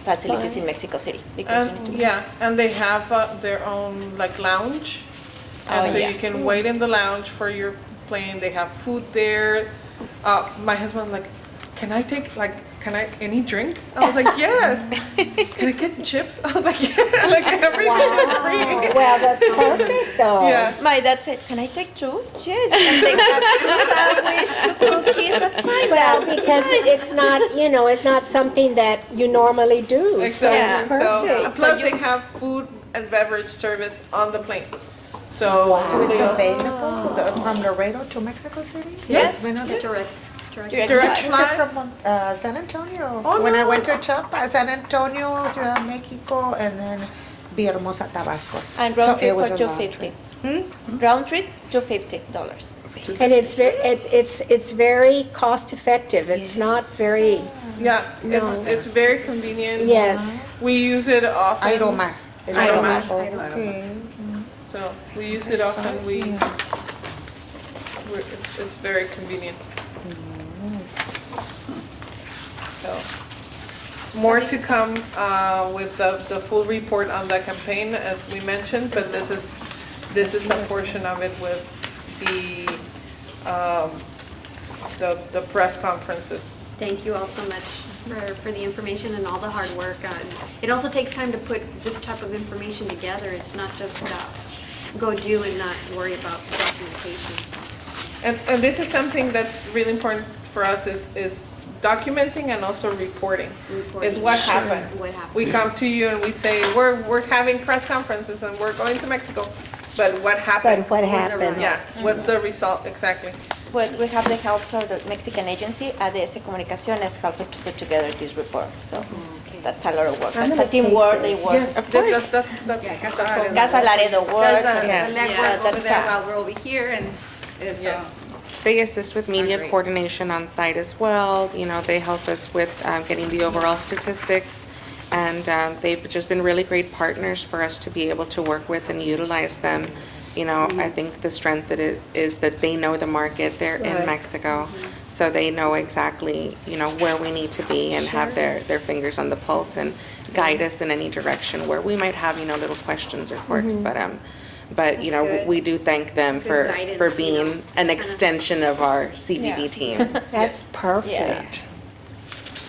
facilities in Mexico City. Because you need to And they have their own like lounge, and so you can wait in the lounge for your plane. They have food there. My husband like, can I take any drink? I was like, yes. Can I get chips? I was like, yeah, like everything is free. Well, that's perfect though. Yeah. My dad said, can I take two? Yes, you can take that sandwich, 2 cookies, that's fine. Well, Dad. because it's not, you know, it's not something that you normally do. So it's Exactly. perfect. Plus they have food and beverage service on the plane. So So it's they also- available from Laredo to Mexico City? Yes. the direct. Direct fly? From San Antonio. Oh, When I no. went to Chiapas, San Antonio, Ciudad de Mexico, and then Villahermosa, Tabasco. And So round trip it was for a long $250. Round trip, $250. And it's very cost effective. It's not very, Yeah, No. it's very convenient. yes. We use it often. Aeromar. Aeromar. Okay. So we use it often. It's very convenient. So, more to come with the full report on the campaign, as we mentioned, but this is a portion of it with the press conferences. Thank you all so much for the information and all the hard work. It also takes time to put this type of information together. It's not just go do and not worry about documentation. And this is something that's really important for us is documenting and also reporting. Is what Sure. happened. What happened. We come to you and we say, we're having press conferences and we're going to Mexico, but what happened? But what happened? Yeah, what's the result exactly? Well, we have the help from the Mexican agency, ADS Comunicaciones, help us to put together this report. So that's a lot of work. I'm That's a gonna teamwork, take they this. work. Yes, Of course. that's Casa Laredo work. Does the Yeah. legwork over That's there while we're over here, and it's, Yeah. They assist with media Great. coordination on site as well. You know, they help us with getting the overall statistics. And they've just been really great partners for us to be able to work with and utilize them. You know, I think the strength that it is that they know the market. They're in Mexico. So they know exactly, you know, where we need to be and have their fingers on the pulse and guide us in any direction where we might have, you know, little questions or quirks. But you know, good. we do thank them It's good for guidance, you know, being an kind of- extension of our CVB team. That's perfect.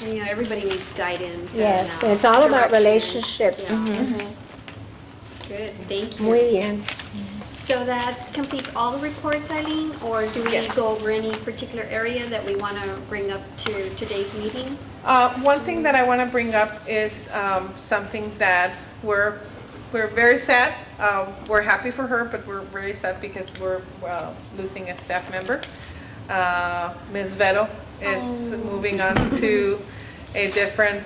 And, you know, everybody needs guidance. Yes, and and it's all about direction. relationships. Yeah. Good, thank you. Muy bien. So that completes all the reports, Eileen, or do we Yes. go over any particular area that we want to bring up to today's meeting? One thing that I want to bring up is something that we're very sad. We're happy for her, but we're very sad because we're losing a staff member. Ms. Vero is moving on to a different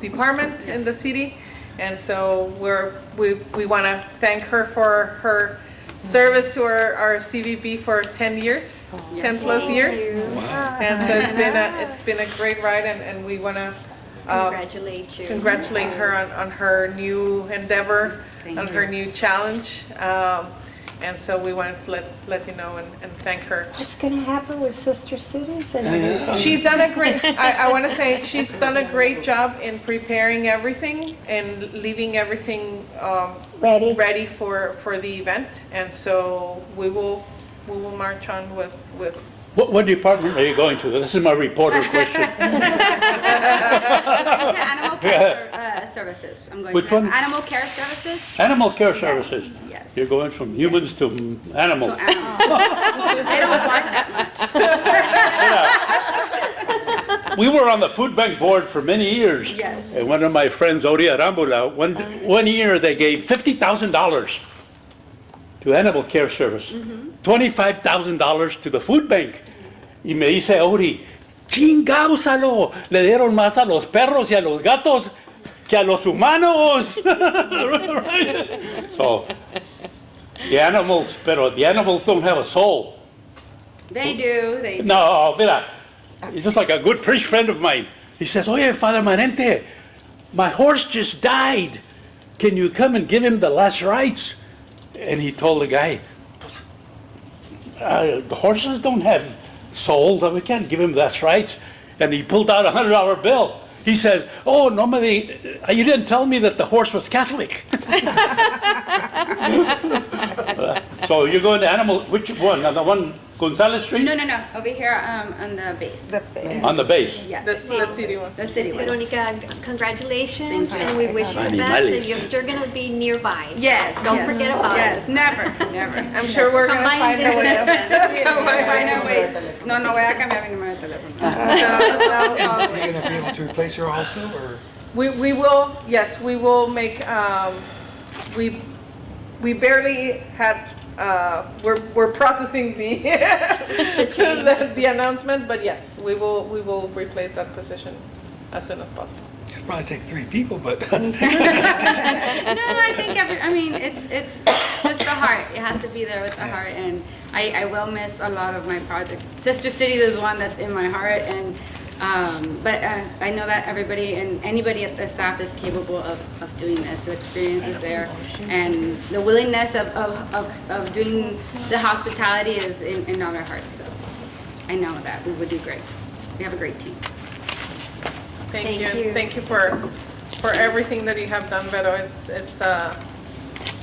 department in the city. And so we want to thank her for her service to our CVB for 10 years, 10 plus years. And so it's been a great ride, and we want to Congratulate you. congratulate her on her new endeavor, on her new challenge. And so we wanted to let you know and thank her. What's going to happen with Sister Cities? And She's done a great, I want to say, she's done a great job in preparing everything and leaving everything ready? for the event. And so we will march on with What department are you going to? This is my reporter question. Animal care services. I'm going Which to one? Animal care services. Animal care services. Yes. You're going from humans to animals. So animals. They don't bark that much. We were on the food bank board for many years. Yes. And one of my friends, Ori Arambula, one year they gave $50,000 to animal care service, $25,000 to the food bank. Y me dice Ori, chingausalo, le dieron más a los perros y a los gatos que a los humanos. Right? So, the animals don't have a soul. They do. They do. No, mira, he's just like a good priest friend of mine. He says, oye, Father Manente, my horse just died. Can you come and give him the last rites? And he told the guy, the horses don't have souls, we can't give him last rites. And he pulled out a $100 bill. He says, oh, no, you didn't tell me that the horse was Catholic. So you're going to animal, which one? The one, Gonzalez Street? No. Over here on the base. On the base. Yeah. the city one. The city one. Veronica, congratulations, Thank you. and we wish you the best, Animales. and you're still going to be nearby. So Yes. Don't yes. forget about Yes. it. Never. Never. I'm sure we're going to Combined find a way. Find our ways. No, voy a cambiar mi número de teléfono. Are you gonna be able to replace her also, or? We will, yes, we will make, we barely had we're processing the the announcement, but yes, we will replace that position as soon as possible. It'd probably take 3 people, but No, I think it's just the heart. It has to be there with the heart, and I will miss a lot of my projects. Sister Cities is one that's in my heart, and but I know that everybody and anybody at the staff is capable of doing this. The experience is there, and the willingness of doing the hospitality is in all our hearts. So I know that we would do great. We have a great team. Thank you. Thank you for everything that you have done, Vero.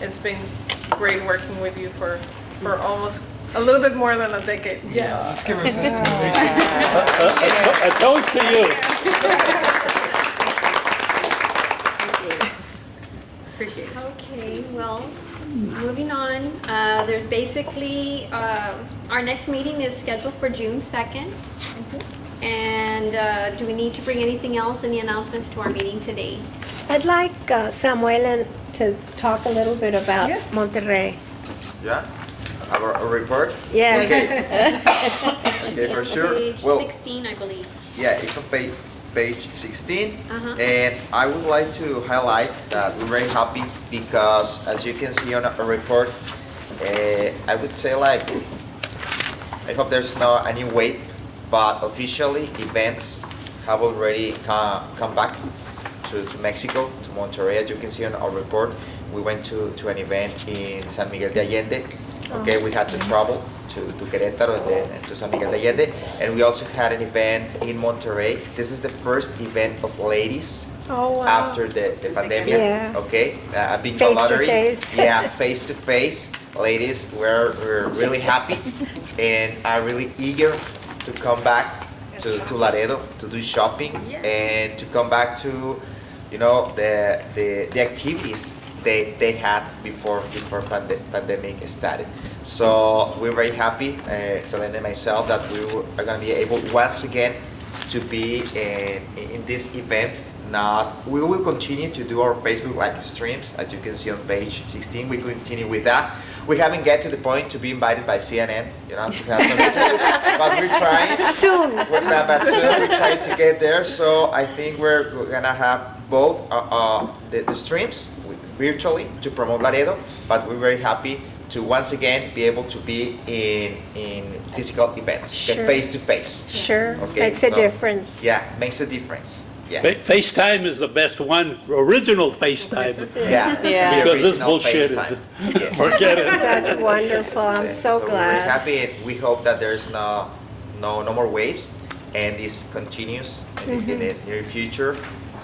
It's been great working with you for almost a little bit more than a decade. yeah, let's give her a second. A toast to you. Appreciate it. Okay, well, moving on, there's basically, our next meeting is scheduled for June 2nd. And do we need to bring anything else in the announcements to our meeting today? I'd like Samuel to talk a little bit about Monterrey. Yeah? Our report? Yes. Okay, for sure. Page Well, 16, I believe. yeah, it's on page 16. Uh-huh. And I would like to highlight that we're very happy because, as you can see on our report, I would say like, I hope there's not any wait, but officially events have already come back to Mexico, to Monterrey. As you can see on our report, we went to an event in San Miguel de Allende. Okay, we had to travel to Querétaro and then to San Miguel de Allende. And we also had an event in Monterrey. This is the first event of ladies Oh, wow. after the pandemic. Yeah. Okay, a big Face to lottery. face. Yeah, face to face. Ladies, we're really happy and are really eager to come back to Laredo to do shopping and to come back to, you know, the activities they had before pandemic started. So we're very happy, Selena and myself, that we are going to be able once again to be in this event. Now, we will continue to do our Facebook live streams, as you can see on page 16. We continue with that. We haven't get to the point to be invited by CNN, you know, to have some interviews, but we're trying. Soon. We're trying to get there. So I think we're gonna have both the streams virtually to promote Laredo, but we're very happy to once again be able to be in physical events, Sure. face to face. Sure, Okay, makes a so, difference. Yeah, makes a difference. Yeah. FaceTime is the best one, original FaceTime. Yeah. Yeah. The Because this original bullshit is, FaceTime. Yeah. forget it. That's wonderful, I'm so We're very glad. happy and we hope that there's no more waves and this continues in the near future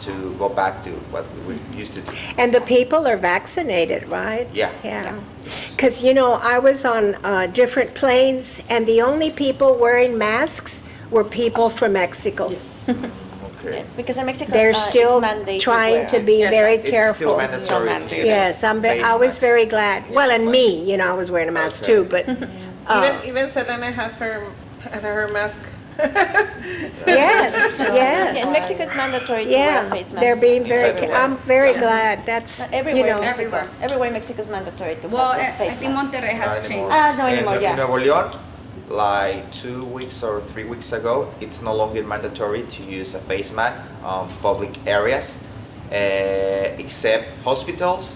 to go back to what we used to do. And the people are vaccinated, right? Yeah. Yeah. Because, you know, I was on different planes, and the only people wearing masks were people from Mexico. Okay. Because in Mexico, They're it's still mandated trying to wear. be Yes, very it's still careful. mandatory to use Yes, face I was masks. very glad. Yeah. Well, and me, you know, I was wearing a mask Okay. too, but, Even Selena has her mask. yes, In yes. Mexico, it's mandatory to wear Yeah, a face mask. they're being very, Inside the I'm world. very glad, that's, you Everywhere in know. Mexico. Everywhere in Mexico is mandatory to Well, have I a face think mask. Monterrey has Not changed. anymore. No anymore, In yeah. Nuevo León, like 2 weeks or 3 weeks ago, it's no longer mandatory to use a face mask on public areas, except hospitals,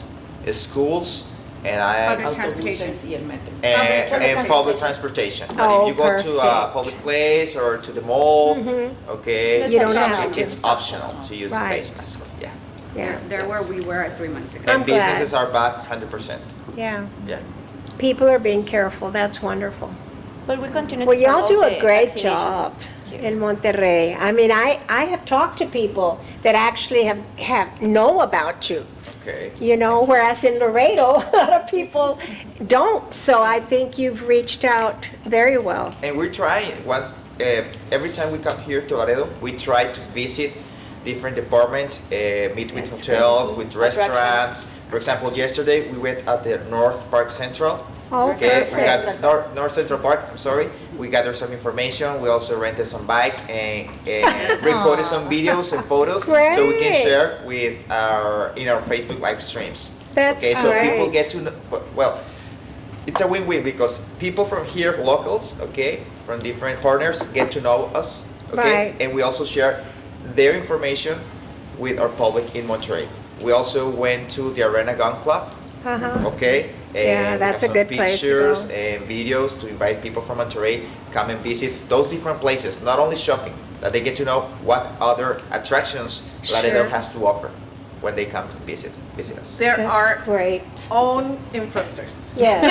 schools, and Public transportation. and public transportation. But Oh, if you go to a perfect. public place or to the mall, okay, You don't have to. it's optional to use a Right. face mask. Yeah. Yeah, They're where we were at 3 months ago. I'm And glad. businesses are back 100%. yeah. Yeah. People are being careful, that's wonderful. But we continue Well, to y'all do promote a the great vaccination job here. in Monterrey. I mean, I have talked to people that actually have know about you, Okay. you know, whereas in Laredo, a lot of people don't. So I think you've reached out very well. And we're trying once every time we come here to Laredo, we try to visit different departments, meet with hotels, with restaurants. For example, yesterday we went at the North Park Central. Oh, Okay, we perfect. got North Central Park. I'm sorry. We gathered some information. We also rented some bikes and recorded some videos and photos so we can Great. share with our Facebook live streams. That's Okay, so people great. get to know. Well, it's a win-win because people from here, locals, okay, from different corners, get to know us, okay, Right. and we also share their information with our public in Monterrey. We also went to the Arena Gun Club, Uh-huh. okay? Yeah, and that's we a have good some place to pictures go. and videos to invite people from Monterrey come and visit those different places, not only shopping, that they get to know what other attractions Laredo Sure. has to offer when they come to visit us. There That's are great. own influencers. Yes.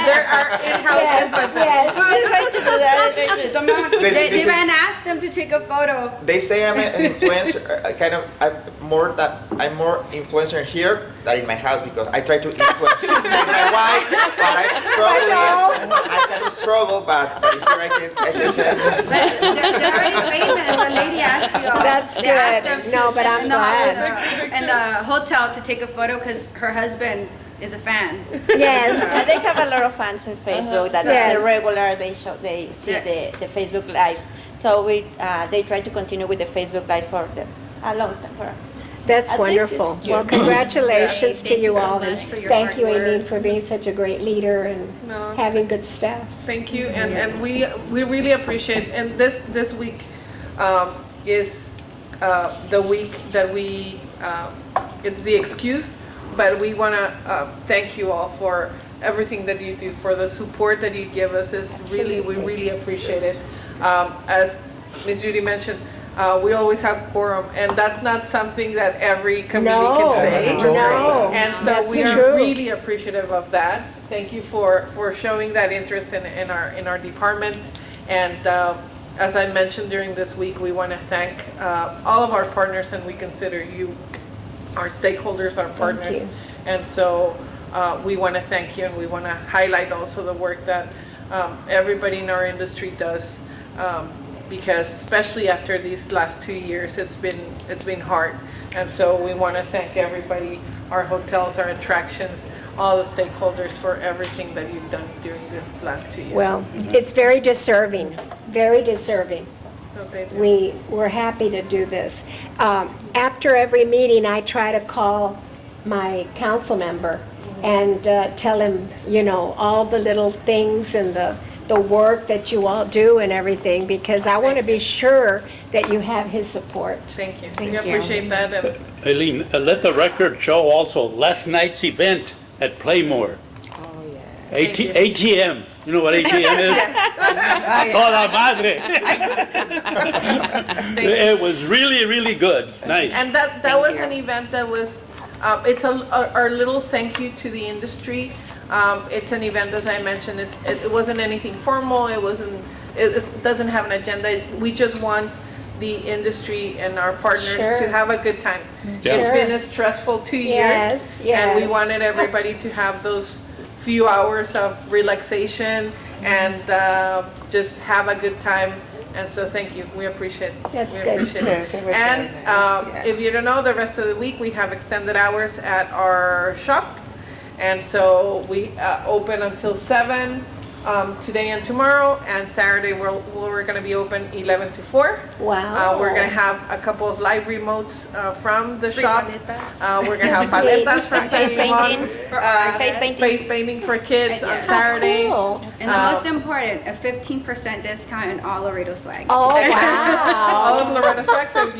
There are in-house Yes, influencers. yes. We're going to do that. This They is- ran asked them to take a photo. They say I'm an influencer, I'm more influencer here than in my house because I try to influence my wife, but I'm struggling. I kind of struggle, but here I can say. They're already famous. A lady asked you. That's they asked good. them No, but I'm in glad. in the hotel to take a photo because her husband is a fan. Yes. They have a lot of fans in Facebook that Yes. are regular. They see the Facebook lives. So they try to continue with the Facebook live for a long time. That's At least it's wonderful. June. Well, congratulations to Thank you you so all. much And for your thank hard you, Aileen, work. for being such a great leader and No. having good staff. Thank you, and we really appreciate, and this week is the week that we, it's the excuse, but we want to thank you all for everything that you do, for the support that you give us, is really, we really appreciate it. As Ms. Judy mentioned, we always have quorum, and that's not something that every committee No, can say. no. And so That's we are true. really appreciative of that. Thank you for showing that interest in our department. And as I mentioned during this week, we want to thank all of our partners, and we consider you our stakeholders, our partners. you. And so we want to thank you, and we want to highlight also the work that everybody in our industry does. Because especially after these last 2 years, it's been hard. And so we want to thank everybody, our hotels, our attractions, all the stakeholders for everything that you've done during this last 2 years. Well, it's very deserving, very deserving. So they do. We're happy to do this. After every meeting, I try to call my council member and tell him, all the little things and the work that you all do and everything, because I want to be sure that you have his support. Thank you. We appreciate that. And Aileen, let the record show also last night's event at Playmore. Oh, yeah. ATM. You know what ATM is? Toda madre. It was really, really good. Nice. And that was an event that was, it's our little thank you to the industry. It's an event, as I mentioned, it wasn't anything formal, it doesn't have an agenda. We just want the industry and our partners Sure. to have a good time. Yeah. It's Sure. been a stressful 2 Yes, years. And we yes. wanted everybody to have those few hours of relaxation and just have a good time. And so thank you, we appreciate it. That's We good. appreciate it. Yes, it was And very nice, yeah. if you don't know, the rest of the week, we have extended hours at our shop. And so we open until 7 today and tomorrow, and Saturday we're going to be open 11 to 4. Wow. We're going to have a couple of live remotes from the Free shop. paletas. We're going to have Sweet. paletas from Face San painting. Juan, Face painting. face painting for kids on Yeah. Saturday. Cool. And the most important, a 15% discount in all Laredo swag. Oh, All wow. of Loretta Swag. So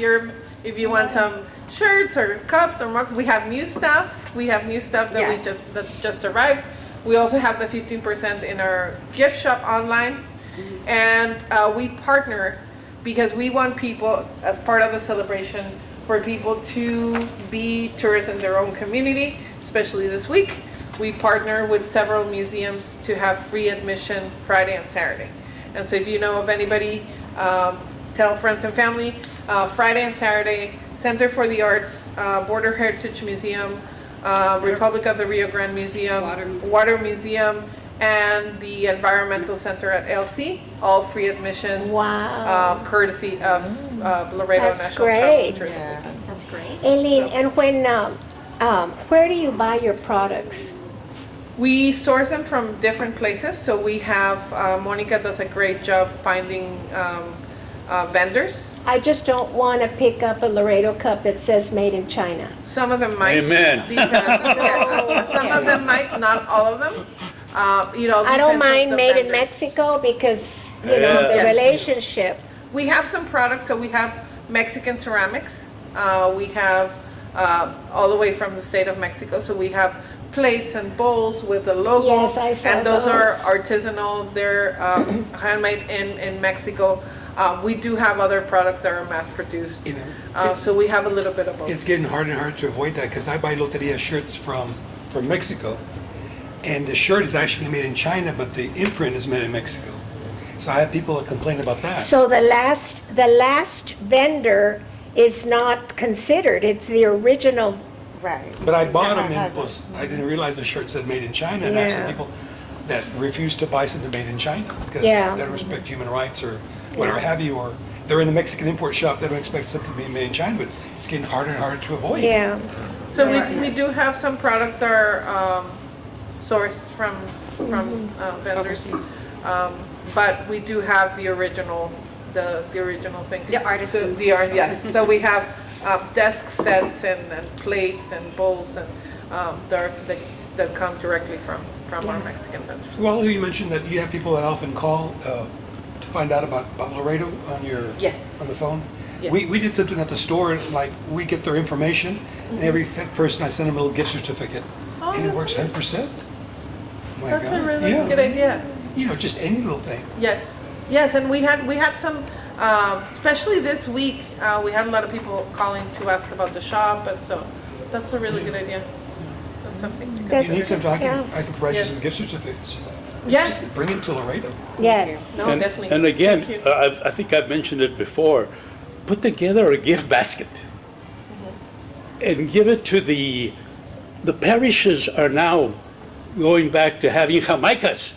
if you want some shirts or cups or mugs, we have new stuff. We have new stuff that Yes. that just arrived. We also have the 15% in our gift shop online, and we partner because we want people, as part of the celebration, for people to be tourists in their own community, especially this week. We partner with several museums to have free admission Friday and Saturday. And so if you know of anybody, tell friends and family. Friday and Saturday, Center for the Arts, Border Heritage Museum, Republic of the Rio Grande Museum, Water Museum, and the Environmental Center at LC, all free admission. Wow. Courtesy of Laredo That's National Travel great. and Tourism. That's great. Aileen, and when, where do you buy your products? We source them from different places. So we have, Monica does a great job finding vendors. I just don't want to pick up a Laredo cup that says made in China. Some of them might. Amen. Because, yes, some of them might, not all of them. You know, I don't depends on mind the made in vendors. Mexico because, you know, Yeah. the Yes. relationship. We have some products, so we have Mexican ceramics. We have all the way from the state of Mexico. So we have plates and bowls with the logo. Yes, I saw And those are those. artisanal. They're handmade in Mexico. We do have other products that are mass produced. You know, So we have a little bit of both. it's getting harder and harder to avoid that because I buy Loteria shirts from Mexico, and the shirt is actually made in China, but the imprint is made in Mexico. So I have people that complain about that. So the last vendor is not considered. It's the original. Right. But I bought them Yeah. and I didn't realize the shirt said made in China, and I have some Yeah. people that refuse to buy something made in China because Yeah. they don't respect human rights or whatever have you, or they're in a Mexican import shop, they don't expect something to be made in China, but it's getting harder and harder to avoid. Yeah. So we do have some products that are sourced from vendors, but we do have the original thing. The artisan. So yes. So we have desk sets and plates and bowls and that come directly from our Mexican vendors. Well, you mentioned that you have people that often call to find out about Laredo on Yes. on the phone. Yes. We did something at the store, like we get their information, and every fifth person I send them a little gift certificate, and it works 100%. My That's a God. really Yeah. good idea. You know, just any little thing. Yes, and we had some, especially this week, we had a lot of people calling to ask about the shop, and so that's a really good idea. That's something to If That's- you need consider. something, Yeah. I can provide you Yes. some gift certificates. Yes. Just bring it to Laredo. Yes. No, And- definitely. And again, Thank you. I think I've mentioned it before, put together a gift basket and give it to the parishes are now going back to having Jamaicas.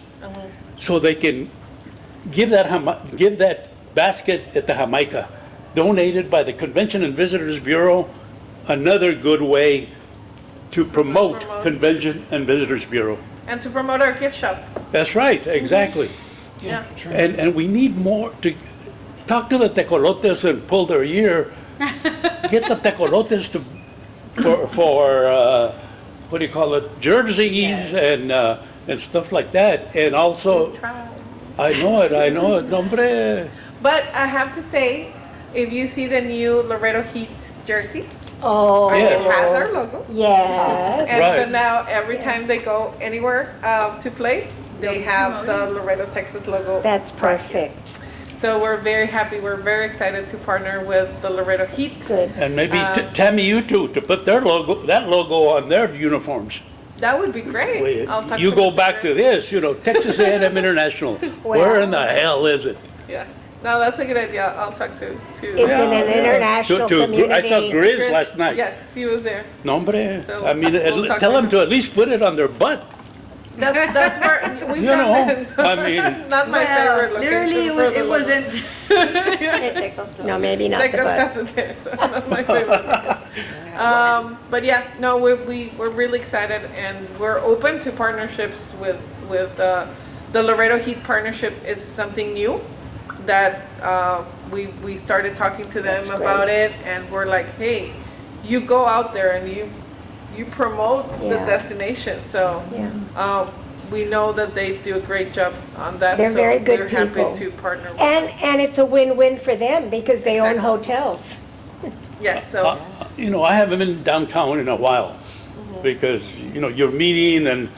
So they can give that basket at the Jamaica, donated by the Convention and Visitors Bureau, another good way to promote Promote. Convention and Visitors Bureau. And to promote our gift shop. That's right, exactly. Yeah. True. And we need more to talk to the tecolotes and pull their ear. Get the tecolotes for what do you call it, jerseys and stuff like that. And also, Try. I know it, hombre. But I have to say, if you see the new Laredo Heat jersey, Oh. it has our logo. Yes. And so Right. now every time they go anywhere to play, they have the Laredo, Texas logo. That's right here. perfect. So we're very happy. We're very excited to partner with the Laredo Heat. Good. And maybe Tammy, you too, to put that logo on their uniforms. That would be great. I'll talk You to go Mr. back to Gray. this, Texas A&M International. Where in the hell is it? Yeah. No, that's a good idea. I'll talk to. It's in an international community. I saw Grizz Chris. last night. Yes, he was there. No, hombre. So, I mean, we'll talk tell to them him. to at least put it on their butt. That's where we've You done know, that. I mean- Not my favorite location. Literally, for the it logo. wasn't. No, maybe not the Tecos butt. has it there, so not my favorite. But yeah, no, we're really excited, and we're open to partnerships with the Laredo Heat partnership is something new that we started talking to them That's about great. it, and we're like, hey, you go out there and you promote the Yeah. destination. So Yeah. we know that they do a great job on that. They're so very good we're people. happy to partner with And it's a win-win for them because they own Exactly. hotels. Yes, so I haven't been downtown in a while because, you're meeting and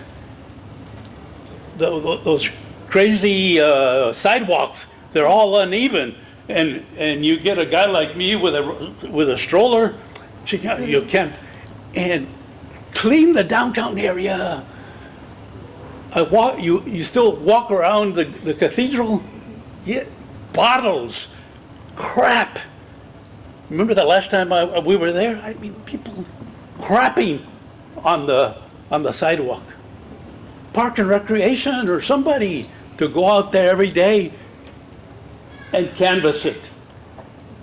those crazy sidewalks, they're all uneven. And you get a guy like me with a stroller, you can't, and clean the downtown area. You still walk around the cathedral, get bottles, crap. Remember the last time we were there? I mean, people crapping on the sidewalk. Park and Recreation or somebody to go out there every day and canvass it.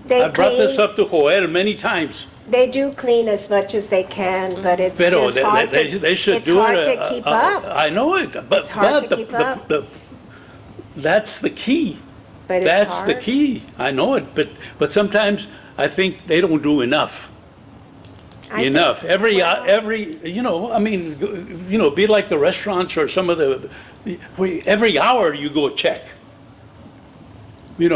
They I brought this clean, up to Joel many times. they do clean as much as they can, but it's Pero just hard they should it's do hard it. to keep up. I know it, but It's hard to the- keep the- up. the- that's the key. But it's That's the hard. key. I know it, but sometimes I think they don't do enough. I think- Enough. Every, I mean, be like the restaurants or some of every hour you go check. I mean,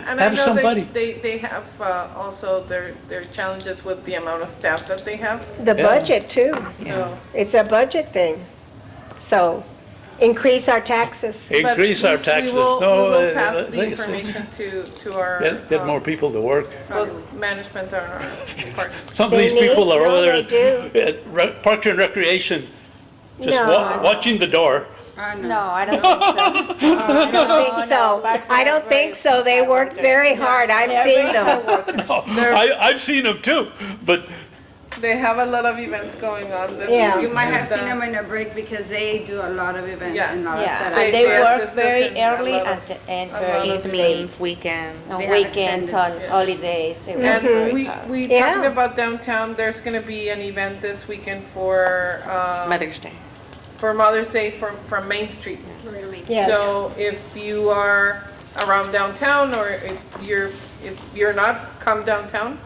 And I have know somebody. they have also their challenges with the amount of staff that they have, The Yeah. budget too. so. It's a budget thing. So increase our taxes. but Increase our we taxes. will- No, We will pass the like I said, information to our. Get more people to work. Both management and our parks. Some of They these people need- are no, over they there at Parks and Recreation, just No. watching the door. No, I don't think so. I don't think so. I don't think so. They work very hard. I've seen them. I've seen them too, but They have a lot of events going on. that- Yeah. You might have and, seen them in a break because they do a lot of events Yeah. and a lot of Yeah, setups. and they They work assist us very in a early lot of- and a lot very of late. Evenings, weekends. On They have weekends, on extended, holidays, they work And very we hard. Yeah. talking about downtown, there's gonna be an event this weekend for Mother's Day. Mother's Day from Main Street. Loretta Main. Yes. So if you are around downtown or if you're not, come downtown,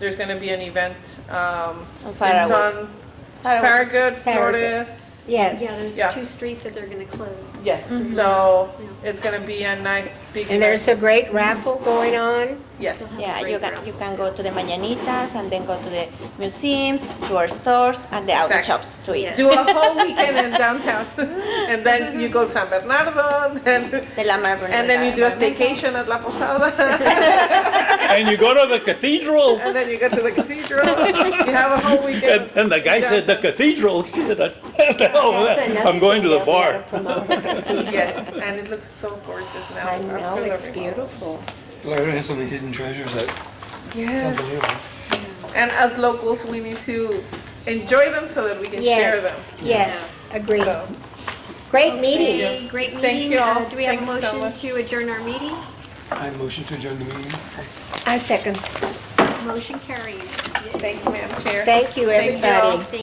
there's gonna be an event. It's Farragut. on Farragut, Flores. Yes. Yeah, Yeah. there's 2 streets that they're gonna close. Yes, so it's gonna be a nice big And there's event. a great raffle going on. Yes. Yeah, you can go to the Mañanitas and then go to the museums, to our stores, and the auto Exactly. shops to eat. Yeah. Do a whole weekend in downtown. And then you go to San Bernardo, De la Mar and then you do a staycation at La Posada. and you go to the cathedral, And then you go to the cathedral. You have a whole weekend. and the guy said the cathedral. Shit, what the hell was That's that? another I'm going to thing the they'll be bar. able to promote. Yes, and it looks so gorgeous now. I know, after the it's remodel. beautiful. Laredo has so many hidden treasures that it's Yes. unbelievable. And as locals, we need to enjoy them so that we can share them. Yes, agreed. So, Great meeting. Okay, great Thank meeting. you all. Do we have a Thank you so motion much. to adjourn our meeting? I motion to adjourn the meeting. I second. Motion carries. thank you, Madam Chair. Thank you, Thank you all. everybody.